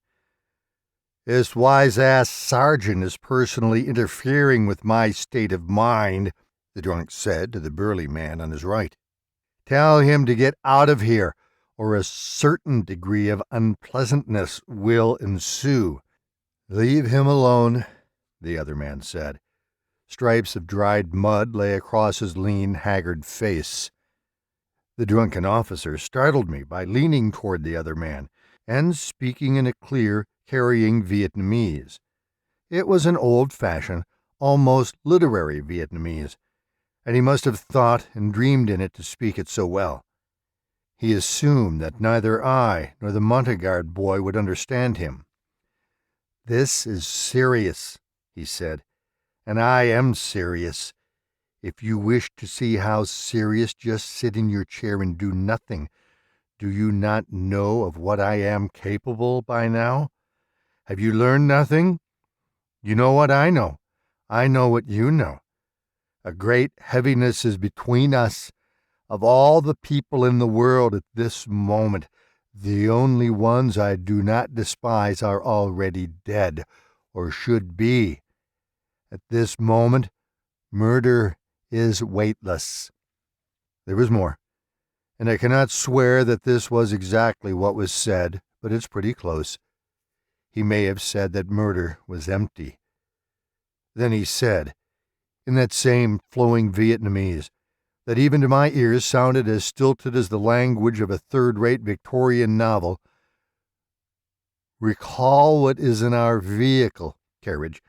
This wise-ass sergeant is personally interfering with my state of mind, the drunk said to the burly man on his right. Tell him to get out of here, or a certain degree of unpleasantness will ensue. Leave him alone, the other man said. Stripes of dried mud lay across his lean, haggard face. The drunken officer startled me by leaning toward the other man and speaking in a clear, carrying Vietnamese. It was an old-fashioned, almost literary Vietnamese, and he must have thought and dreamed in it to speak it so well. He assumed that neither I nor the Montagnard boy would understand him. "This is serious," he said, "and I am serious. If you wish to see how serious, just sit in your chair and do nothing. Do you not know of what I am capable by now? Have you learned nothing? You know what I know. I know what you know. A great heaviness is between us. Of all the people in the world at this moment, the only ones I do not despise are already dead, or should be. At this moment, murder is weightless." There was more, and I cannot swear that this was exactly what was said, but it's pretty close. He may have said that murder was empty. Then he said, in that same flowing Vietnamese, that even to my ears sounded as stilted as the language of a third-rate Victorian novel, "Recall what is in our vehicle, carriage.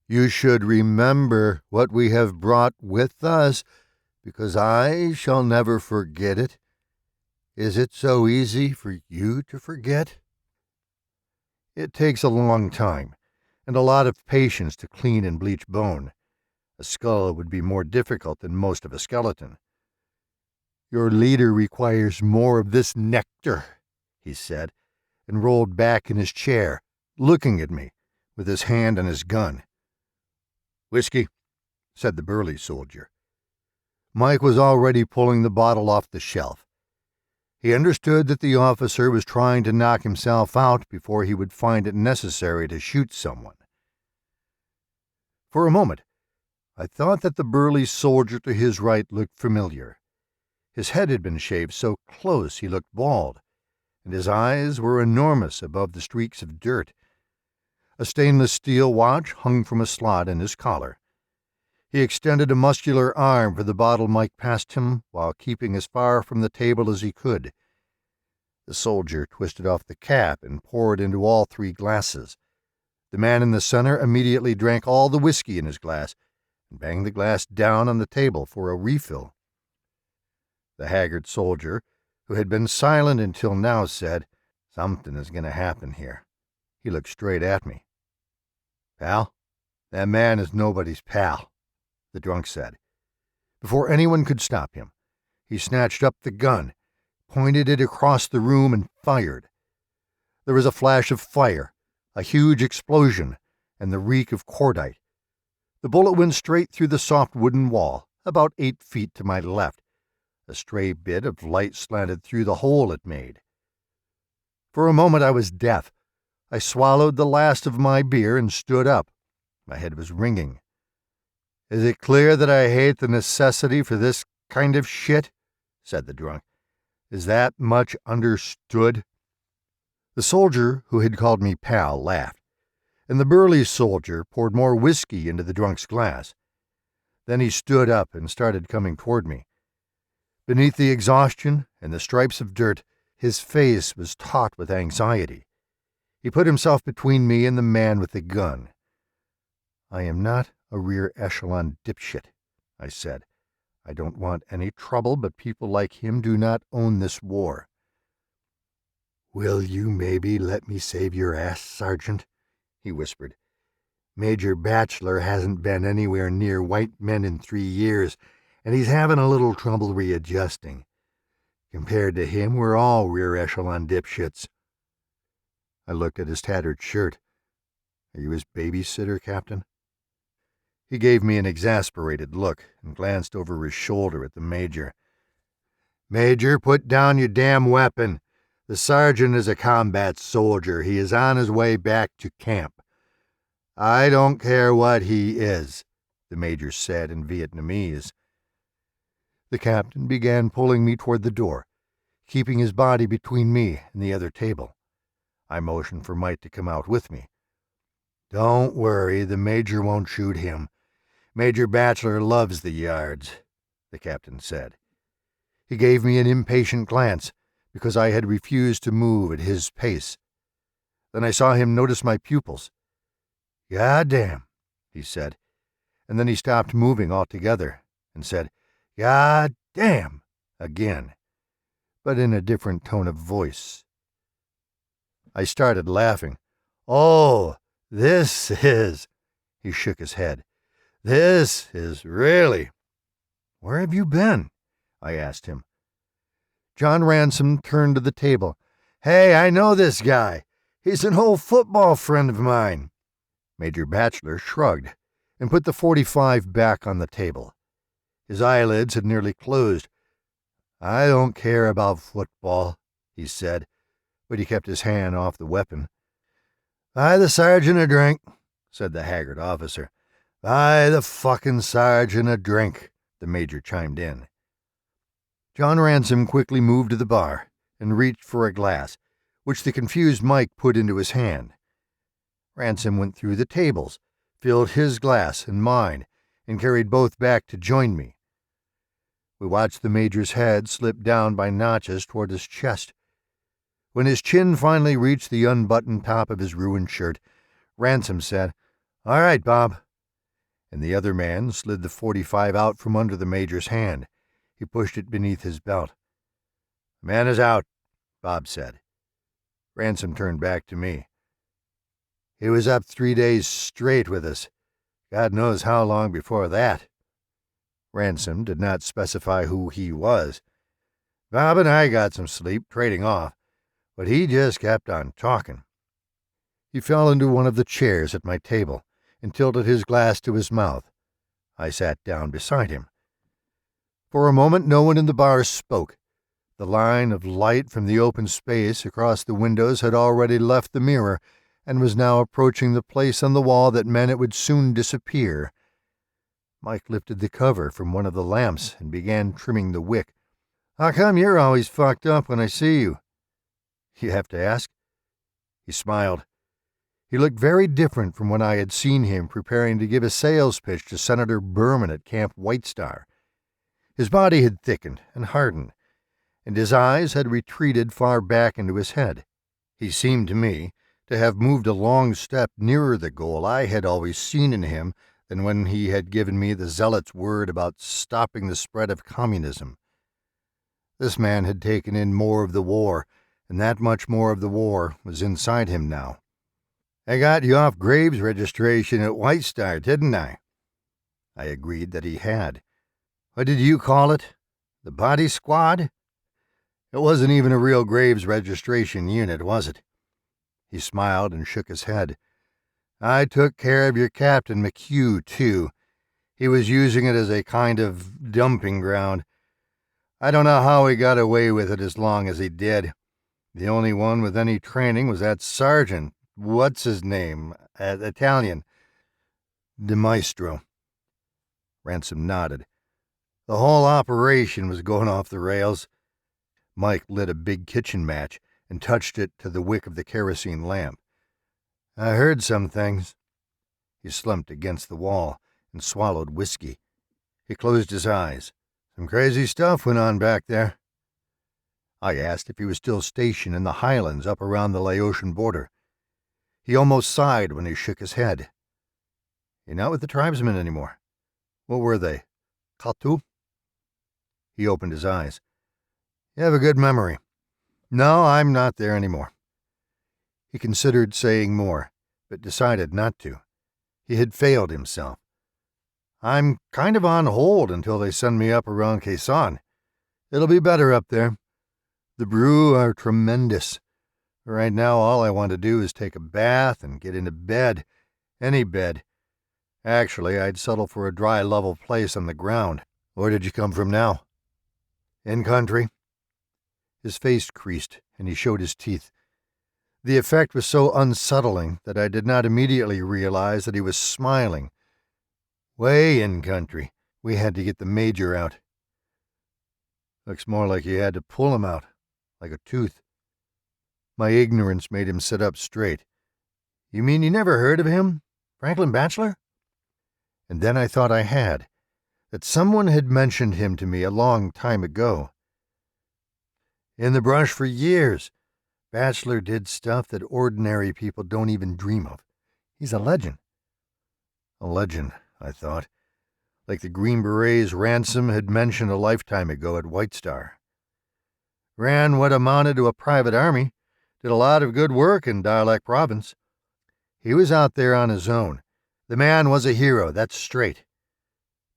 You should remember what we have brought with us, because I shall never forget it. Is it so easy for you to forget?" It takes a long time and a lot of patience to clean and bleach bone. A skull would be more difficult than most of a skeleton. "Your leader requires more of this nectar," he said, and rolled back in his chair, looking at me, with his hand on his gun. "Whiskey," said the burly soldier. Mike was already pulling the bottle off the shelf. He understood that the officer was trying to knock himself out before he would find it necessary to shoot someone. For a moment, I thought that the burly soldier to his right looked familiar. His head had been shaved so close he looked bald, and his eyes were enormous above the streaks of dirt. A stainless steel watch hung from a slot in his collar. He extended a muscular arm for the bottle Mike passed him while keeping as far from the table as he could. The soldier twisted off the cap and poured into all 3 glasses. The man in the center immediately drank all the whiskey in his glass and banged the glass down on the table for a refill. The haggard soldier, who had been silent until now, said, "Something is going to happen here." He looked straight at me. "Pal, that man is nobody's pal," the drunk said. Before anyone could stop him, he snatched up the gun, pointed it across the room, and fired. There was a flash of fire, a huge explosion, and the reek of cordite. The bullet went straight through the soft wooden wall, about 8 feet to my left. A stray bit of light slanted through the hole it made. For a moment I was deaf. I swallowed the last of my beer and stood up. My head was ringing. "Is it clear that I hate the necessity for this kind of shit?" said the drunk. "Is that much understood?" The soldier who had called me pal laughed, and the burly soldier poured more whiskey into the drunk's glass. Then he stood up and started coming toward me. Beneath the exhaustion and the stripes of dirt, his face was taut with anxiety. He put himself between me and the man with the gun. "I am not a rear echelon dipshit," I said. "I don't want any trouble, but people like him do not own this war." "Will you maybe let me save your ass, Sergeant?" he whispered. "Major Batchelor hasn't been anywhere near white men in 3 years, and he's having a little trouble readjusting. Compared to him, we're all rear echelon dipshits." I looked at his tattered shirt. "Are you his babysitter, Captain?" He gave me an exasperated look and glanced over his shoulder at the major. "Major, put down your damn weapon. The sergeant is a combat soldier. He is on his way back to camp. I don't care what he is, the major said in Vietnamese. The captain began pulling me toward the door, keeping his body between me and the other table. I motioned for Mike to come out with me. Don't worry, the major won't shoot him. Major Bachelor loves the yards, the captain said. He gave me an impatient glance because I had refused to move at his pace. Then I saw him notice my pupils. God damn, he said, and then he stopped moving altogether and said, God damn, again, but in a different tone of voice. I started laughing. Oh, this is, he shook his head. This is really. Where have you been? I asked him. John Ransom turned to the table. Hey, I know this guy. He's an old football friend of mine. Major Bachelor shrugged and put the .45 back on the table. His eyelids had nearly closed. I don't care about football, he said, but he kept his hand off the weapon. Buy the sergeant a drink, said the haggard officer. Buy the fucking sergeant a drink, the major chimed in. John Ransom quickly moved to the bar and reached for a glass, which the confused Mike put into his hand. Ransom went through the tables, filled his glass and mine, and carried both back to join me. We watched the major's head slip down by notches toward his chest. When his chin finally reached the unbuttoned top of his ruined shirt, Ransom said, All right, Bob. And the other man slid the .45 out from under the major's hand. He pushed it beneath his belt. The man is out, Bob said. Ransom turned back to me. He was up 3 days straight with us. God knows how long before that. Ransom did not specify who he was. Bob and I got some sleep, trading off, but he just kept on talking. He fell into one of the chairs at my table and tilted his glass to his mouth. I sat down beside him. For a moment no one in the bar spoke. The line of light from the open space across the windows had already left the mirror and was now approaching the place on the wall that meant it would soon disappear. Mike lifted the cover from one of the lamps and began trimming the wick. How come you're always fucked up when I see you? You have to ask. He smiled. He looked very different from when I had seen him preparing to give a sales pitch to Senator Berman at Camp White Star. His body had thickened and hardened, and his eyes had retreated far back into his head. He seemed to me to have moved a long step nearer the goal I had always seen in him than when he had given me the zealot's word about stopping the spread of communism. This man had taken in more of the war, and that much more of the war was inside him now. I got you off Graves' registration at White Star, didn't I? I agreed that he had. What did you call it? The body squad? It wasn't even a real Graves registration unit, was it? He smiled and shook his head. I took care of your Captain McHugh, too. He was using it as a kind of dumping ground. I don't know how he got away with it as long as he did. The only one with any training was that sergeant. What's his name? Italian. De Maestro. Ransom nodded. The whole operation was going off the rails. Mike lit a big kitchen match and touched it to the wick of the kerosene lamp. I heard some things. He slumped against the wall and swallowed whiskey. He closed his eyes. Some crazy stuff went on back there. I asked if he was still stationed in the highlands up around the Laotian border. He almost sighed when he shook his head. You're not with the tribesmen anymore. What were they? Katu? He opened his eyes. You have a good memory. No, I'm not there anymore. He considered saying more, but decided not to. He had failed himself. I'm kind of on hold until they send me up around Quezon. It'll be better up there. The brew are tremendous. Right now, all I want to do is take a bath and get into bed. Any bed. Actually, I'd settle for a dry, level place on the ground. Where did you come from now? In country. His face creased, and he showed his teeth. The effect was so unsettling that I did not immediately realize that he was smiling. Way in country. We had to get the major out. Looks more like you had to pull him out, like a tooth. My ignorance made him sit up straight. You mean you never heard of him? Franklin Batchelor? And then I thought I had, that someone had mentioned him to me a long time ago. In the brush for years. Batchelor did stuff that ordinary people don't even dream of. He's a legend. A legend, I thought, like the Green Berets Ransom had mentioned a lifetime ago at White Star. Ran what amounted to a private army, did a lot of good work in Darlac Province. He was out there on his own. The man was a hero, that's straight.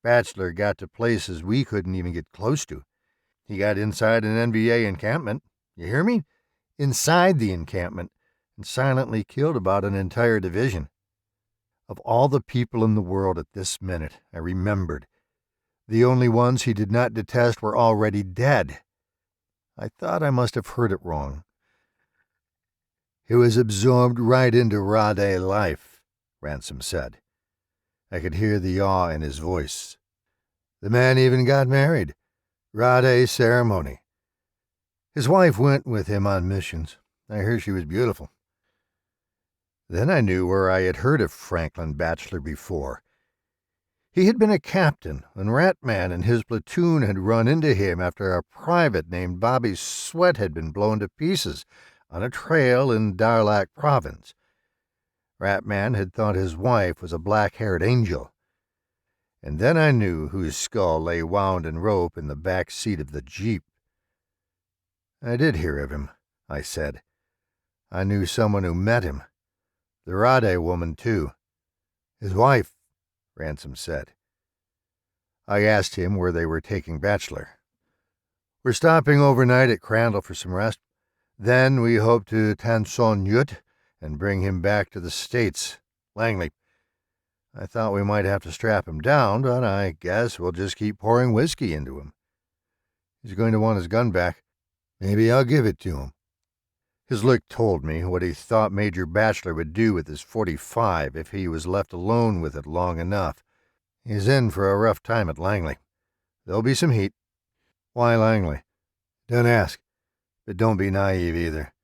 Batchelor got to places we couldn't even get close to. He got inside an NVA encampment. You hear me? Inside the encampment, and silently killed about an entire division. Of all the people in the world at this minute, I remembered, the only ones he did not detest were already dead. I thought I must have heard it wrong. He was absorbed right into Rade life, Ransom said. I could hear the awe in his voice. The man even got married. Rade ceremony. His wife went with him on missions. I heard she was beautiful. Then I knew where I had heard of Franklin Batchelor before. He had been a captain when Ratman and his platoon had run into him after a private named Bobby Sweat had been blown to pieces on a trail in Darlac Province. Ratman had thought his wife was a black-haired angel. And then I knew whose skull lay wound in rope in the back seat of the Jeep. I did hear of him, I said. I knew someone who met him. The Rade woman, too. His wife, Ransom said. I asked him where they were taking Batchelor. We're stopping overnight at Crandall for some rest. Then we hope to Tanson Yut and bring him back to the States. Langley. I thought we might have to strap him down, but I guess we'll just keep pouring whiskey into him. He's going to want his gun back. Maybe I'll give it to him. His look told me what he thought Major Batchelor would do with his .45 if he was left alone with it long enough. He's in for a rough time at Langley. There'll be some heat. Why Langley? Don't ask, but don't be naive either.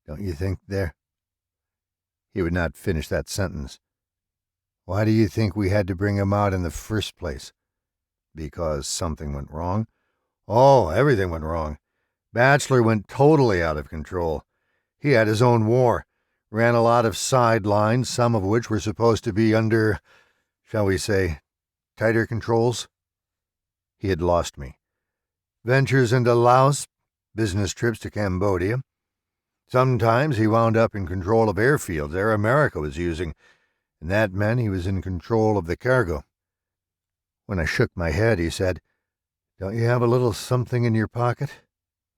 Don't you think there? He would not finish that sentence. Why do you think we had to bring him out in the first place? Because something went wrong? Oh, everything went wrong. Batchelor went totally out of control. He had his own war, ran a lot of sidelines, some of which were supposed to be under, shall we say, tighter controls. He had lost me. Ventures into Laos, business trips to Cambodia. Sometimes he wound up in control of airfields Air America was using, and that meant he was in control of the cargo. When I shook my head, he said, "Don't you have a little something in your pocket?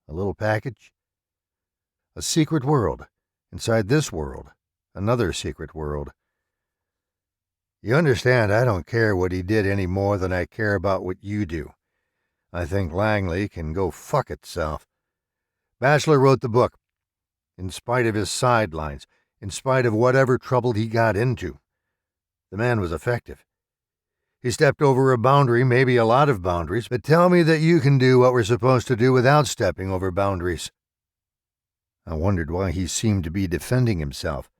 A little package?" A secret world. Inside this world. Another secret world. You understand, I don't care what he did any more than I care about what you do. I think Langley can go fuck itself. Batchelor wrote the book. In spite of his sidelines, in spite of whatever trouble he got into. The man was effective. He stepped over a boundary, maybe a lot of boundaries, but tell me that you can do what we're supposed to do without stepping over boundaries. I wondered why he seemed to be defending himself,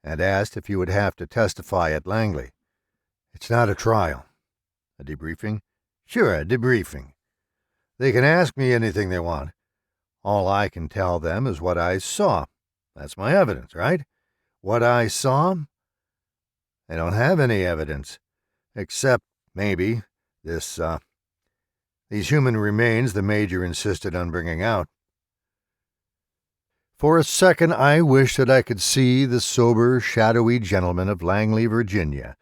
and asked if he would have to testify at Langley. It's not a trial. A debriefing? Sure, a debriefing. They can ask me anything they want. All I can tell them is what I saw. That's my evidence, right? What I saw? I don't have any evidence, except, maybe, these human remains the Major insisted on bringing out. For a second I wished that I could see the sober, shadowy gentleman of Langley, Virginia,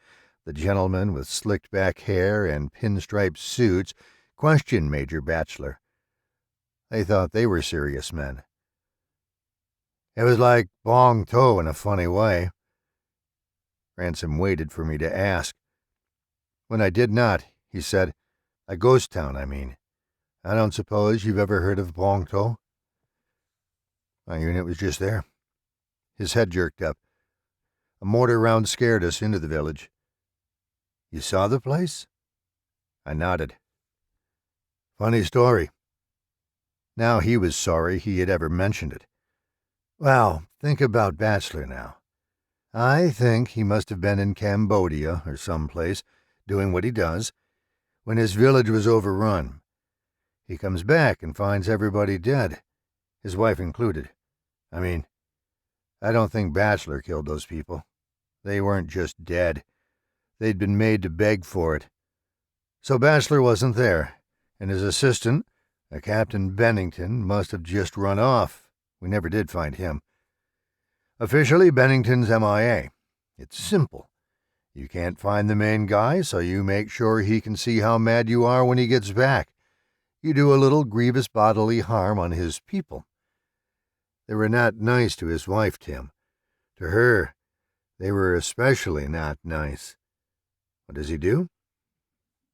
the gentleman with slicked-back hair and pinstriped suits, question Major Batchelor. They thought they were serious men. It was like Bong To in a funny way. Ransom waited for me to ask. When I did not, he said, "A ghost town, I mean. I don't suppose you've ever heard of Bong To?" My unit was just there. His head jerked up. A mortar round scared us into the village. You saw the place? I nodded. Funny story. Now he was sorry he had ever mentioned it. Well, think about Bachelor now. I think he must have been in Cambodia or someplace, doing what he does, when his village was overrun. He comes back and finds everybody dead, his wife included. I don't think Bachelor killed those people. They weren't just dead. They'd been made to beg for it. So Bachelor wasn't there, and his assistant, a Captain Bennington, must have just run off. We never did find him. Officially, Bennington's MIA. It's simple. You can't find the main guy, so you make sure he can see how mad you are when he gets back. You do a little grievous bodily harm on his people. They were not nice to his wife, Tim. To her, they were especially not nice. What does he do?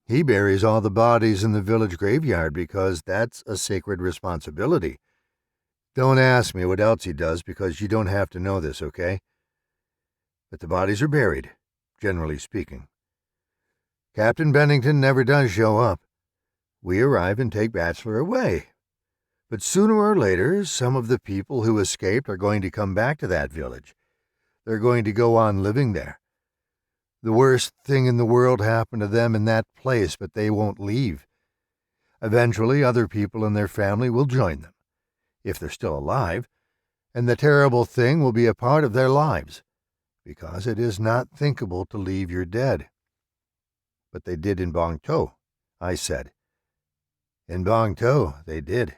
He buries all the bodies in the village graveyard because that's a sacred responsibility. Don't ask me what else he does because you don't have to know this, okay? But the bodies are buried, generally speaking. Captain Bennington never does show up. We arrive and take Bachelor away. But sooner or later, some of the people who escaped are going to come back to that village. They're going to go on living there. The worst thing in the world happened to them in that place, but they won't leave. Eventually, other people in their family will join them, if they're still alive, and the terrible thing will be a part of their lives, because it is not thinkable to leave your dead. But they did in Bong To, I said. In Bong To, they did.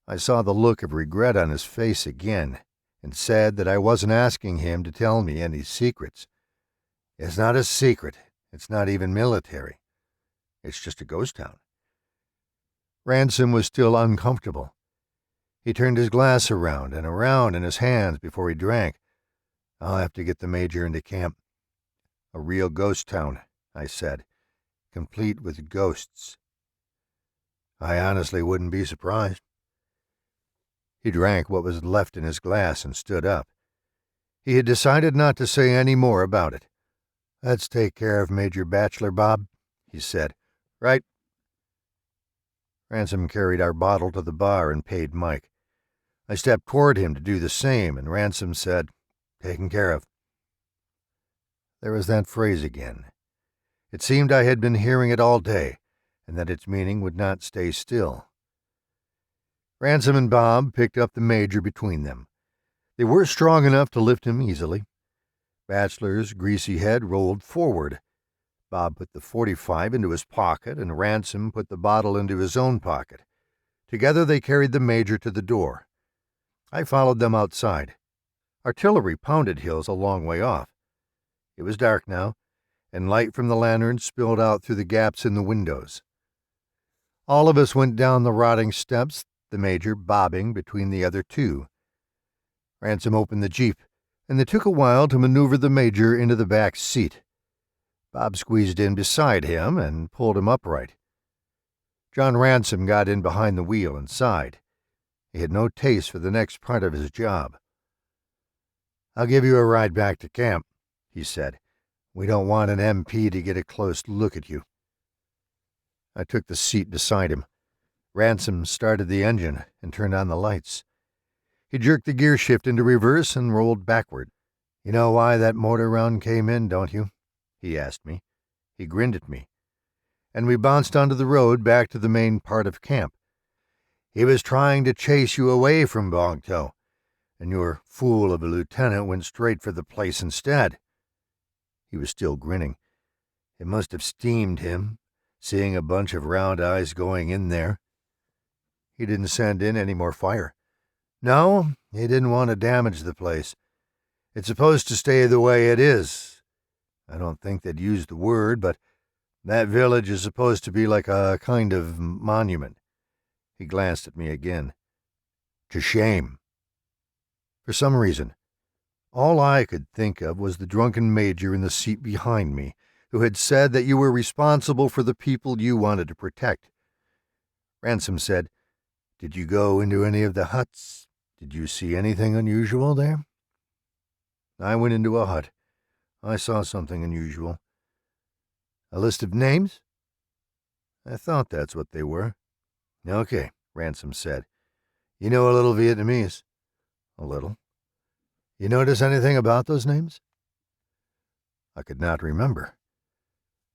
I saw the look of regret on his face again, and said that I wasn't asking him to tell me any secrets. It's not a secret. It's not even military. It's just a ghost town. Ransom was still uncomfortable. He turned his glass around and around in his hands before he drank. I'll have to get the Major into camp. A real ghost town, I said, complete with ghosts. I honestly wouldn't be surprised. He drank what was left in his glass and stood up. He had decided not to say any more about it. Let's take care of Major Bachelor, Bob, he said. Right. Ransom carried our bottle to the bar and paid Mike. I stepped toward him to do the same, and Ransom said, taken care of. There was that phrase again. It seemed I had been hearing it all day, and that its meaning would not stay still. Ransom and Bob picked up the Major between them. They were strong enough to lift him easily. Bachelor's greasy head rolled forward. Bob put the .45 into his pocket, and Ransom put the bottle into his own pocket. Together they carried the Major to the door. I followed them outside. Artillery pounded hills a long way off. It was dark now, and light from the lanterns spilled out through the gaps in the windows. All of us went down the rotting steps, the Major bobbing between the other two. Ransom opened the Jeep, and it took a while to maneuver the Major into the back seat. Bob squeezed in beside him and pulled him upright. John Ransom got in behind the wheel and sighed. He had no taste for the next part of his job. I'll give you a ride back to camp, he said. We don't want an MP to get a close look at you. I took the seat beside him. Ransom started the engine and turned on the lights. He jerked the gear shift into reverse and rolled backward. You know why that mortar round came in, don't you? He asked me. He grinned at me. And we bounced onto the road back to the main part of camp. He was trying to chase you away from Bong To, and your fool of a lieutenant went straight for the place instead. He was still grinning. It must have steamed him, seeing a bunch of round eyes going in there. He didn't send in any more fire. No, he didn't want to damage the place. It's supposed to stay the way it is. I don't think they'd use the word, but that village is supposed to be like a kind of monument. He glanced at me again. To shame. For some reason, all I could think of was the drunken Major in the seat behind me, who had said that you were responsible for the people you wanted to protect. Ransom said, Did you go into any of the huts? Did you see anything unusual there? I went into a hut. I saw something unusual. A list of names? I thought that's what they were. Okay, Ransom said. You know a little Vietnamese? A little. You notice anything about those names? I could not remember.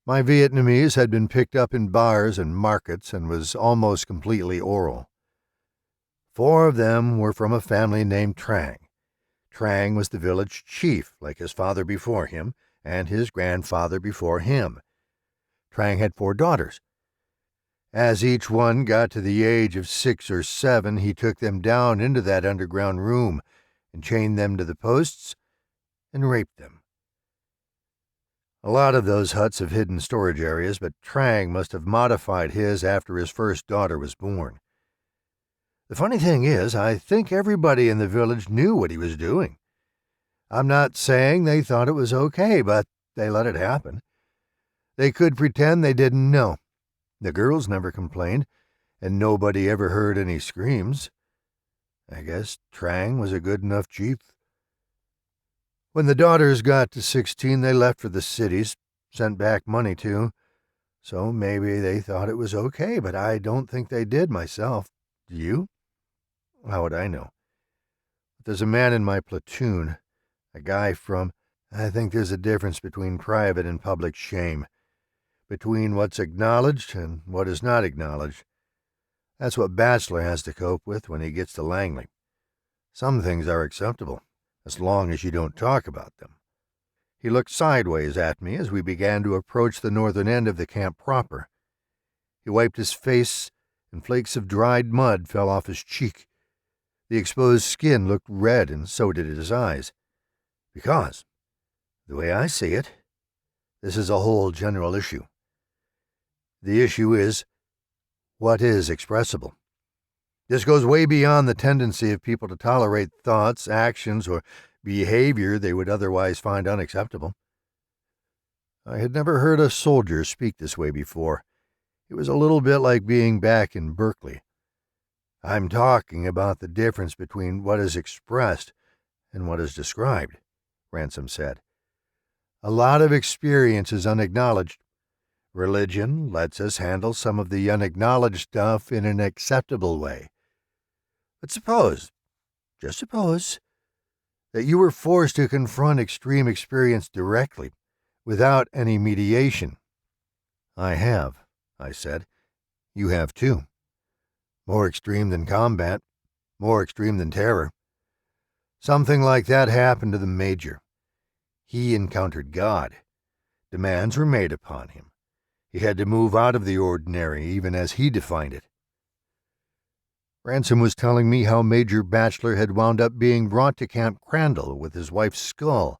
My Vietnamese had been picked up in bars and markets and was almost completely oral. 4 of them were from a family named Trang. Trang was the village chief, like his father before him and his grandfather before him. Trang had 4 daughters. As each one got to the age of 6 or 7, he took them down into that underground room and chained them to the posts and raped them. A lot of those huts have hidden storage areas, but Trang must have modified his after his first daughter was born. The funny thing is, I think everybody in the village knew what he was doing. I'm not saying they thought it was okay, but they let it happen. They could pretend they didn't know. The girls never complained, and nobody ever heard any screams. I guess Trang was a good enough chief. When the daughters got to 16, they left for the cities, sent back money too. So maybe they thought it was okay, but I don't think they did myself. Do you? How would I know? But there's a man in my platoon, a guy from... I think there's a difference between private and public shame, between what's acknowledged and what is not acknowledged. That's what Bachelor has to cope with when he gets to Langley. Some things are acceptable, as long as you don't talk about them. He looked sideways at me as we began to approach the northern end of the camp proper. He wiped his face, and flakes of dried mud fell off his cheek. The exposed skin looked red, and so did his eyes. Because, the way I see it, this is a whole general issue. The issue is, what is expressible? This goes way beyond the tendency of people to tolerate thoughts, actions, or behavior they would otherwise find unacceptable. I had never heard a soldier speak this way before. It was a little bit like being back in Berkeley. I'm talking about the difference between what is expressed and what is described, Ransom said. A lot of experience is unacknowledged. Religion lets us handle some of the unacknowledged stuff in an acceptable way. But suppose, just suppose, that you were forced to confront extreme experience directly, without any mediation. I have, I said. You have too. More extreme than combat, more extreme than terror. Something like that happened to the Major. He encountered God. Demands were made upon him. He had to move out of the ordinary, even as he defined it. Ransom was telling me how Major Bachelor had wound up being brought to Camp Crandall with his wife's skull,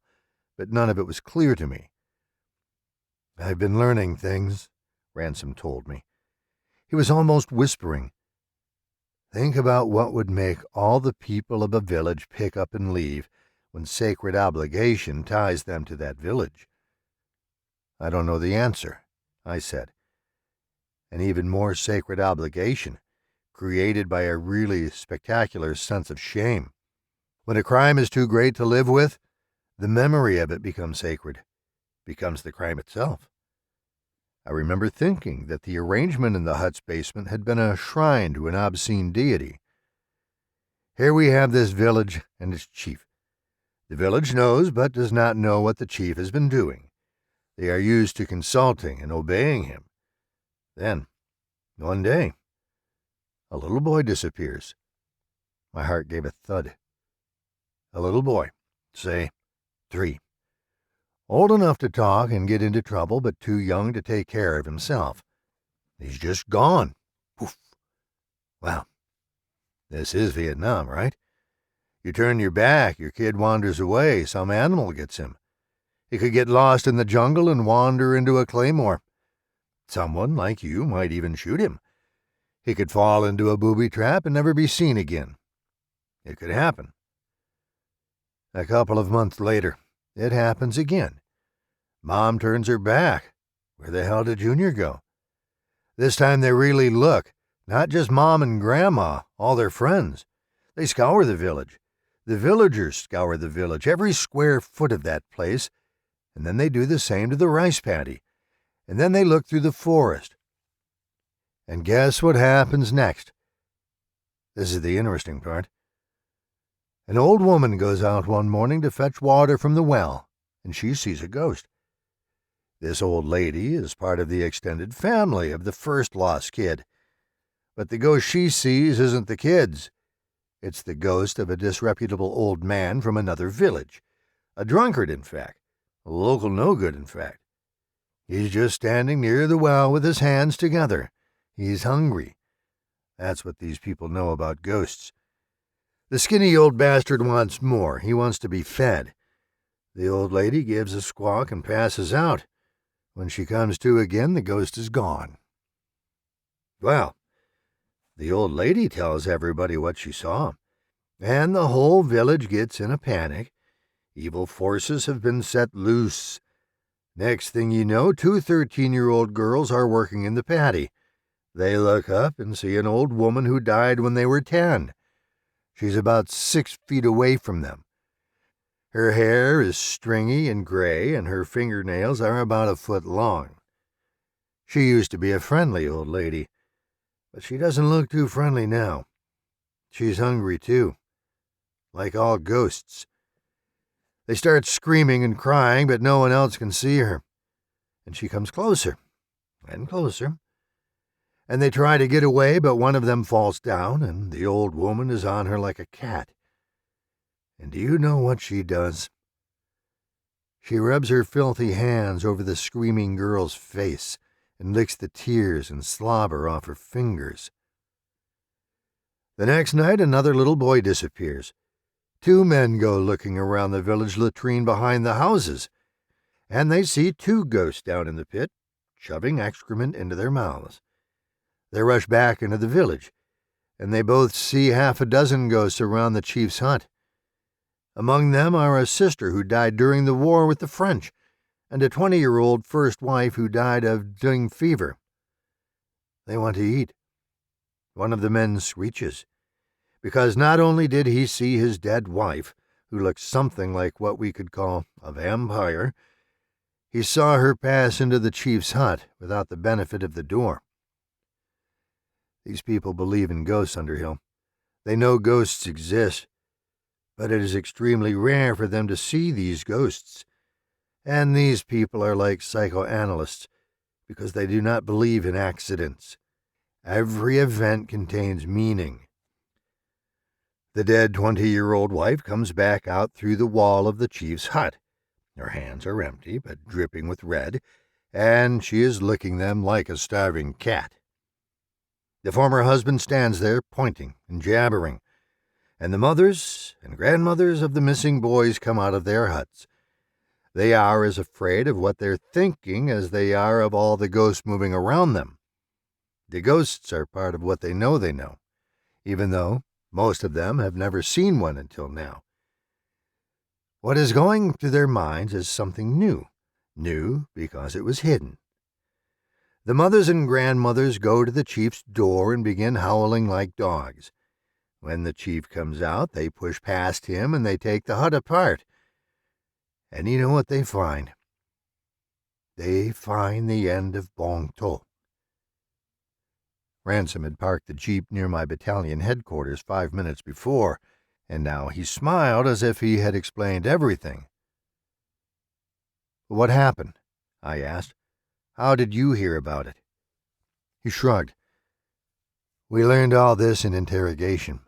but none of it was clear to me. I've been learning things, Ransom told me. He was almost whispering. Think about what would make all the people of a village pick up and leave when sacred obligation ties them to that village. I don't know the answer, I said. An even more sacred obligation, created by a really spectacular sense of shame. When a crime is too great to live with, the memory of it becomes sacred, becomes the crime itself. I remember thinking that the arrangement in the hut's basement had been a shrine to an obscene deity. Here we have this village and its chief. The village knows but does not know what the chief has been doing. They are used to consulting and obeying him. Then, one day, a little boy disappears. My heart gave a thud. A little boy, say 3. Old enough to talk and get into trouble, but too young to take care of himself. He's just gone. Poof. Well, this is Vietnam, right? You turn your back, your kid wanders away, some animal gets him. He could get lost in the jungle and wander into a claymore. Someone like you might even shoot him. He could fall into a booby trap and never be seen again. It could happen. A couple of months later, it happens again. Mom turns her back. Where the hell did Junior go? This time they really look. Not just Mom and Grandma, all their friends. They scour the village. The villagers scour the village, every square foot of that place, and then they do the same to the rice paddy, and then they look through the forest. And guess what happens next? This is the interesting part. An old woman goes out one morning to fetch water from the well, and she sees a ghost. This old lady is part of the extended family of the first lost kid. But the ghost she sees isn't the kid's. It's the ghost of a disreputable old man from another village. A drunkard, in fact. A local no-good, in fact. He's just standing near the well with his hands together. He's hungry. That's what these people know about ghosts. The skinny old bastard wants more. He wants to be fed. The old lady gives a squawk and passes out. When she comes to again, the ghost is gone. Well, the old lady tells everybody what she saw, and the whole village gets in a panic. Evil forces have been set loose. Next thing you know, 2 13-year-old girls are working in the paddy. They look up and see an old woman who died when they were 10. She's about 6 feet away from them. Her hair is stringy and gray, and her fingernails are about 1 foot long. She used to be a friendly old lady, but she doesn't look too friendly now. She's hungry, too, like all ghosts. They start screaming and crying, but no one else can see her. And she comes closer and closer. And they try to get away, but one of them falls down, and the old woman is on her like a cat. And do you know what she does? She rubs her filthy hands over the screaming girl's face and licks the tears and slobber off her fingers. The next night, another little boy disappears. 2 men go looking around the village latrine behind the houses, and they see 2 ghosts down in the pit, shoving excrement into their mouths. They rush back into the village, and they both see 6 ghosts around the chief's hut. Among them are a sister who died during the war with the French, and a 20-year-old first wife who died of dengue fever. They want to eat. One of the men screeches, because not only did he see his dead wife, who looked something like what we could call a vampire, he saw her pass into the chief's hut without the benefit of the door. These people believe in ghosts, Underhill. They know ghosts exist, but it is extremely rare for them to see these ghosts. And these people are like psychoanalysts, because they do not believe in accidents. Every event contains meaning. The dead 20-year-old wife comes back out through the wall of the chief's hut. Her hands are empty, but dripping with red, and she is licking them like a starving cat. The former husband stands there, pointing and jabbering, and the mothers and grandmothers of the missing boys come out of their huts. They are as afraid of what they're thinking as they are of all the ghosts moving around them. The ghosts are part of what they know, even though most of them have never seen one until now. What is going through their minds is something new because it was hidden. The mothers and grandmothers go to the chief's door and begin howling like dogs. When the chief comes out, they push past him and they take the hut apart. And you know what they find? They find the end of Bong To. Ransom had parked the jeep near my battalion headquarters 5 minutes before, and now he smiled as if he had explained everything. "What happened?" I asked. "How did you hear about it?" He shrugged. "We learned all this in interrogation.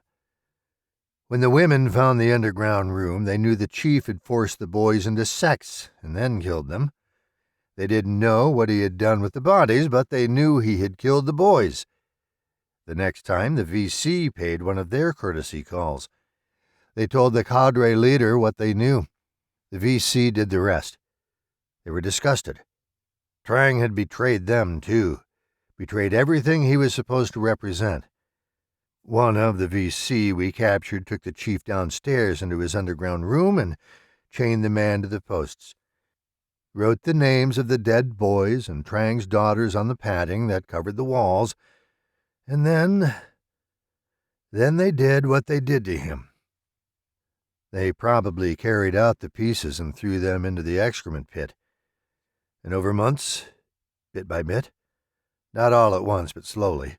When the women found the underground room, they knew the chief had forced the boys into sex and then killed them. They didn't know what he had done with the bodies, but they knew he had killed the boys. The next time, the VC paid one of their courtesy calls. They told the cadre leader what they knew. The VC did the rest. They were disgusted. Trang had betrayed them, too. Betrayed everything he was supposed to represent. One of the VC we captured took the chief downstairs into his underground room and chained the man to the posts. Wrote the names of the dead boys and Trang's daughters on the padding that covered the walls, and then Then they did what they did to him. They probably carried out the pieces and threw them into the excrement pit. And over months, bit by bit, not all at once but slowly,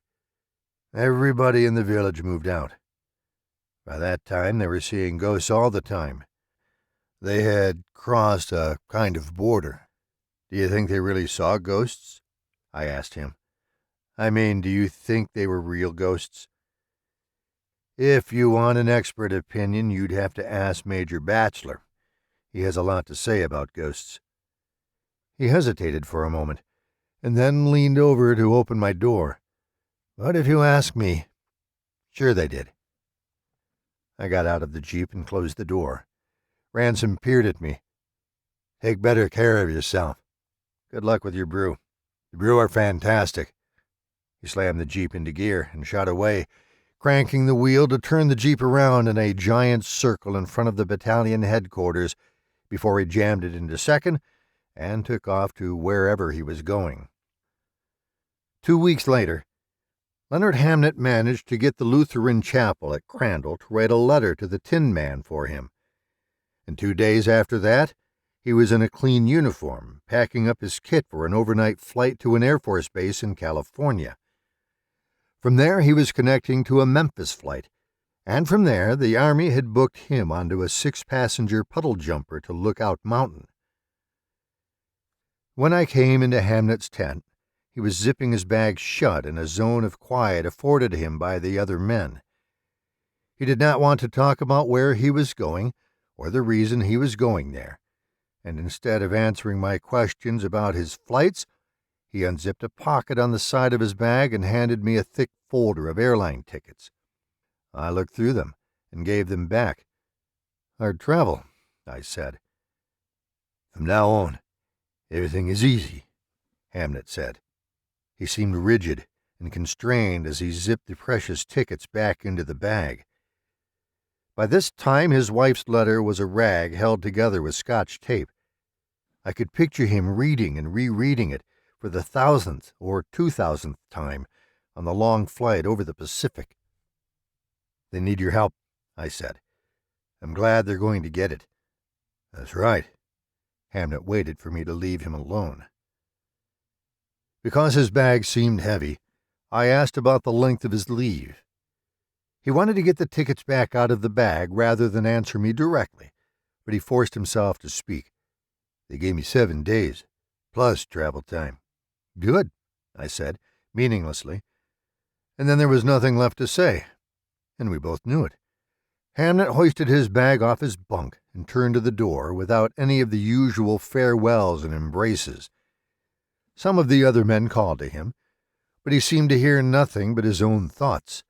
everybody in the village moved out. By that time, they were seeing ghosts all the time. They had crossed a kind of border. Do you think they really saw ghosts? I asked him. I mean, do you think they were real ghosts? If you want an expert opinion, you'd have to ask Major Bachelor. He has a lot to say about ghosts. He hesitated for a moment, and then leaned over to open my door. But if you ask me, sure they did. I got out of the Jeep and closed the door. Ransom peered at me. Take better care of yourself. Good luck with your brew. The brew are fantastic. He slammed the Jeep into gear and shot away, cranking the wheel to turn the Jeep around in a giant circle in front of the battalion headquarters before he jammed it into second and took off to wherever he was going. 2 weeks later, Leonard Hamnet managed to get the Lutheran chapel at Crandall to write a letter to the Tin Man for him. And 2 days after that, he was in a clean uniform, packing up his kit for an overnight flight to an Air Force base in California. From there, he was connecting to a Memphis flight, and from there, the Army had booked him onto a 6-passenger puddle jumper to Lookout Mountain. When I came into Hamnet's tent, he was zipping his bag shut in a zone of quiet afforded him by the other men. He did not want to talk about where he was going or the reason he was going there, and instead of answering my questions about his flights, he unzipped a pocket on the side of his bag and handed me a thick folder of airline tickets. I looked through them and gave them back. Hard travel, I said. From now on, everything is easy, Hamnet said. He seemed rigid and constrained as he zipped the precious tickets back into the bag. By this time, his wife's letter was a rag held together with Scotch tape. I could picture him reading and rereading it for the 1,000th or 2,000th time on the long flight over the Pacific. They need your help, I said. I'm glad they're going to get it. That's right. Hamnet waited for me to leave him alone. Because his bag seemed heavy, I asked about the length of his leave. He wanted to get the tickets back out of the bag rather than answer me directly, but he forced himself to speak. They gave me 7 days, plus travel time. Good, I said, meaninglessly. And then there was nothing left to say, and we both knew it. Hamnet hoisted his bag off his bunk and turned to the door without any of the usual farewells and embraces. Some of the other men called to him, but he seemed to hear nothing but his own thoughts.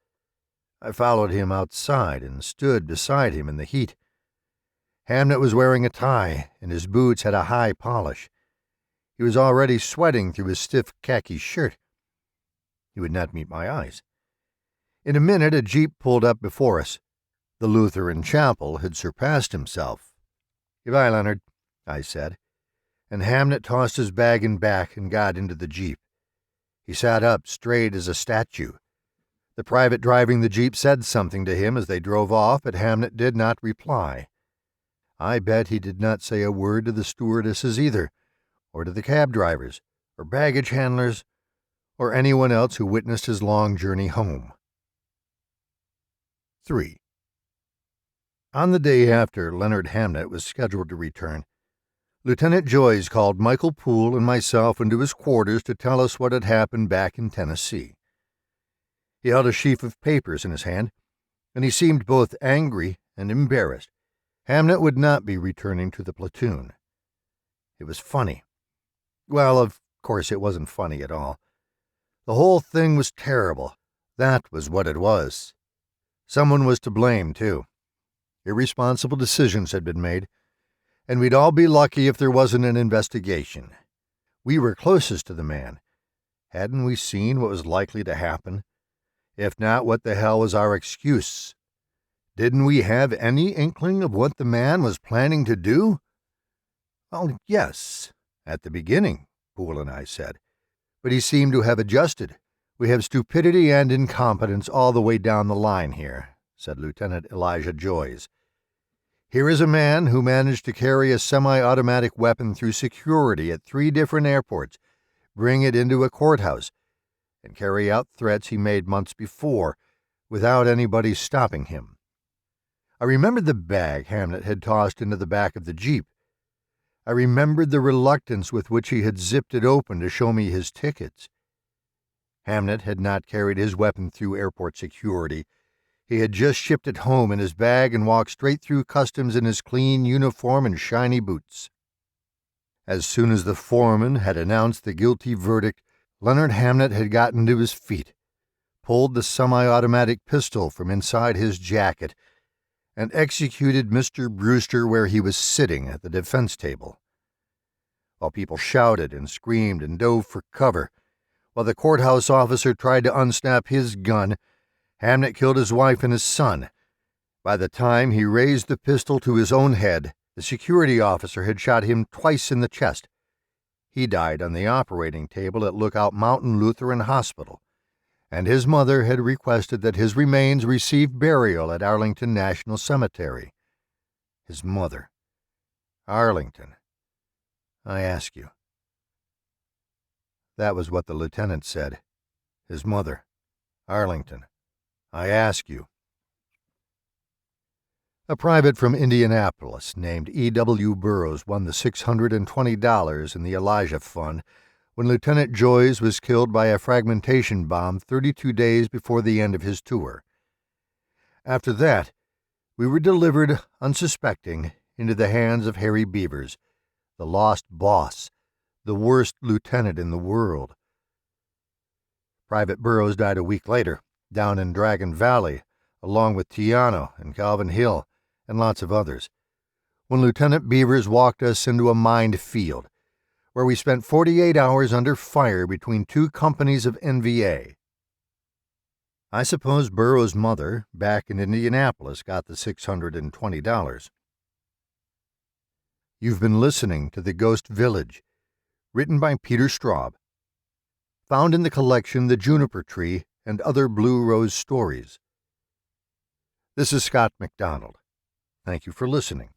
I followed him outside and stood beside him in the heat. Hamnet was wearing a tie, and his boots had a high polish. He was already sweating through his stiff khaki shirt. He would not meet my eyes. In a minute, a jeep pulled up before us. The Lutheran chapel had surpassed himself. Goodbye, Leonard, I said, and Hamnet tossed his bag in back and got into the jeep. He sat up straight as a statue. The private driving the jeep said something to him as they drove off, but Hamnet did not reply. I bet he did not say a word to the stewardesses either, or to the cab drivers, or baggage handlers, or anyone else who witnessed his long journey home. 3. On the day after Leonard Hamnet was scheduled to return, Lieutenant Joyce called Michael Poole and myself into his quarters to tell us what had happened back in Tennessee. He held a sheaf of papers in his hand, and he seemed both angry and embarrassed. Hamnet would not be returning to the platoon. It was funny. Well, of course it wasn't funny at all. The whole thing was terrible. That was what it was. Someone was to blame, too. Irresponsible decisions had been made, and we'd all be lucky if there wasn't an investigation. We were closest to the man. Hadn't we seen what was likely to happen? If not, what the hell was our excuse? Didn't we have any inkling of what the man was planning to do? Well, yes, at the beginning, Poole and I said, but he seemed to have adjusted. "We have stupidity and incompetence all the way down the line here," said Lieutenant Elijah Joyce. "Here is a man who managed to carry a semi-automatic weapon through security at 3 different airports, bring it into a courthouse, and carry out threats he made months before without anybody stopping him." I remembered the bag Hamnet had tossed into the back of the Jeep. I remembered the reluctance with which he had zipped it open to show me his tickets. Hamnet had not carried his weapon through airport security. He had just shipped it home in his bag and walked straight through customs in his clean uniform and shiny boots. As soon as the foreman had announced the guilty verdict, Leonard Hamnet had gotten to his feet, pulled the semi-automatic pistol from inside his jacket, and executed Mr. Brewster where he was sitting at the defense table. While people shouted and screamed and dove for cover, while the courthouse officer tried to unsnap his gun, Hamnet killed his wife and his son. By the time he raised the pistol to his own head, the security officer had shot him twice in the chest. He died on the operating table at Lookout Mountain Lutheran Hospital, and his mother had requested that his remains receive burial at Arlington National Cemetery. His mother. Arlington. I ask you. That was what the lieutenant said. His mother. Arlington. I ask you. A private from Indianapolis named E.W. Burroughs won the $620 in the Elijah Fund when Lieutenant Joyce was killed by a fragmentation bomb 32 days before the end of his tour. After that, we were delivered, unsuspecting, into the hands of Harry Beavers, the lost boss, the worst lieutenant in the world. Private Burroughs died a week later, down in Dragon Valley, along with Tiano and Calvin Hill and lots of others, when Lieutenant Beavers walked us into a mined field, where we spent 48 hours under fire between 2 companies of NVA. I suppose Burroughs' mother, back in Indianapolis, got the $620. You've been listening to The Ghost Village, written by Peter Straub, found in the collection The Juniper Tree and Other Blue Rose Stories. This is Scott MacDonald. Thank you for listening.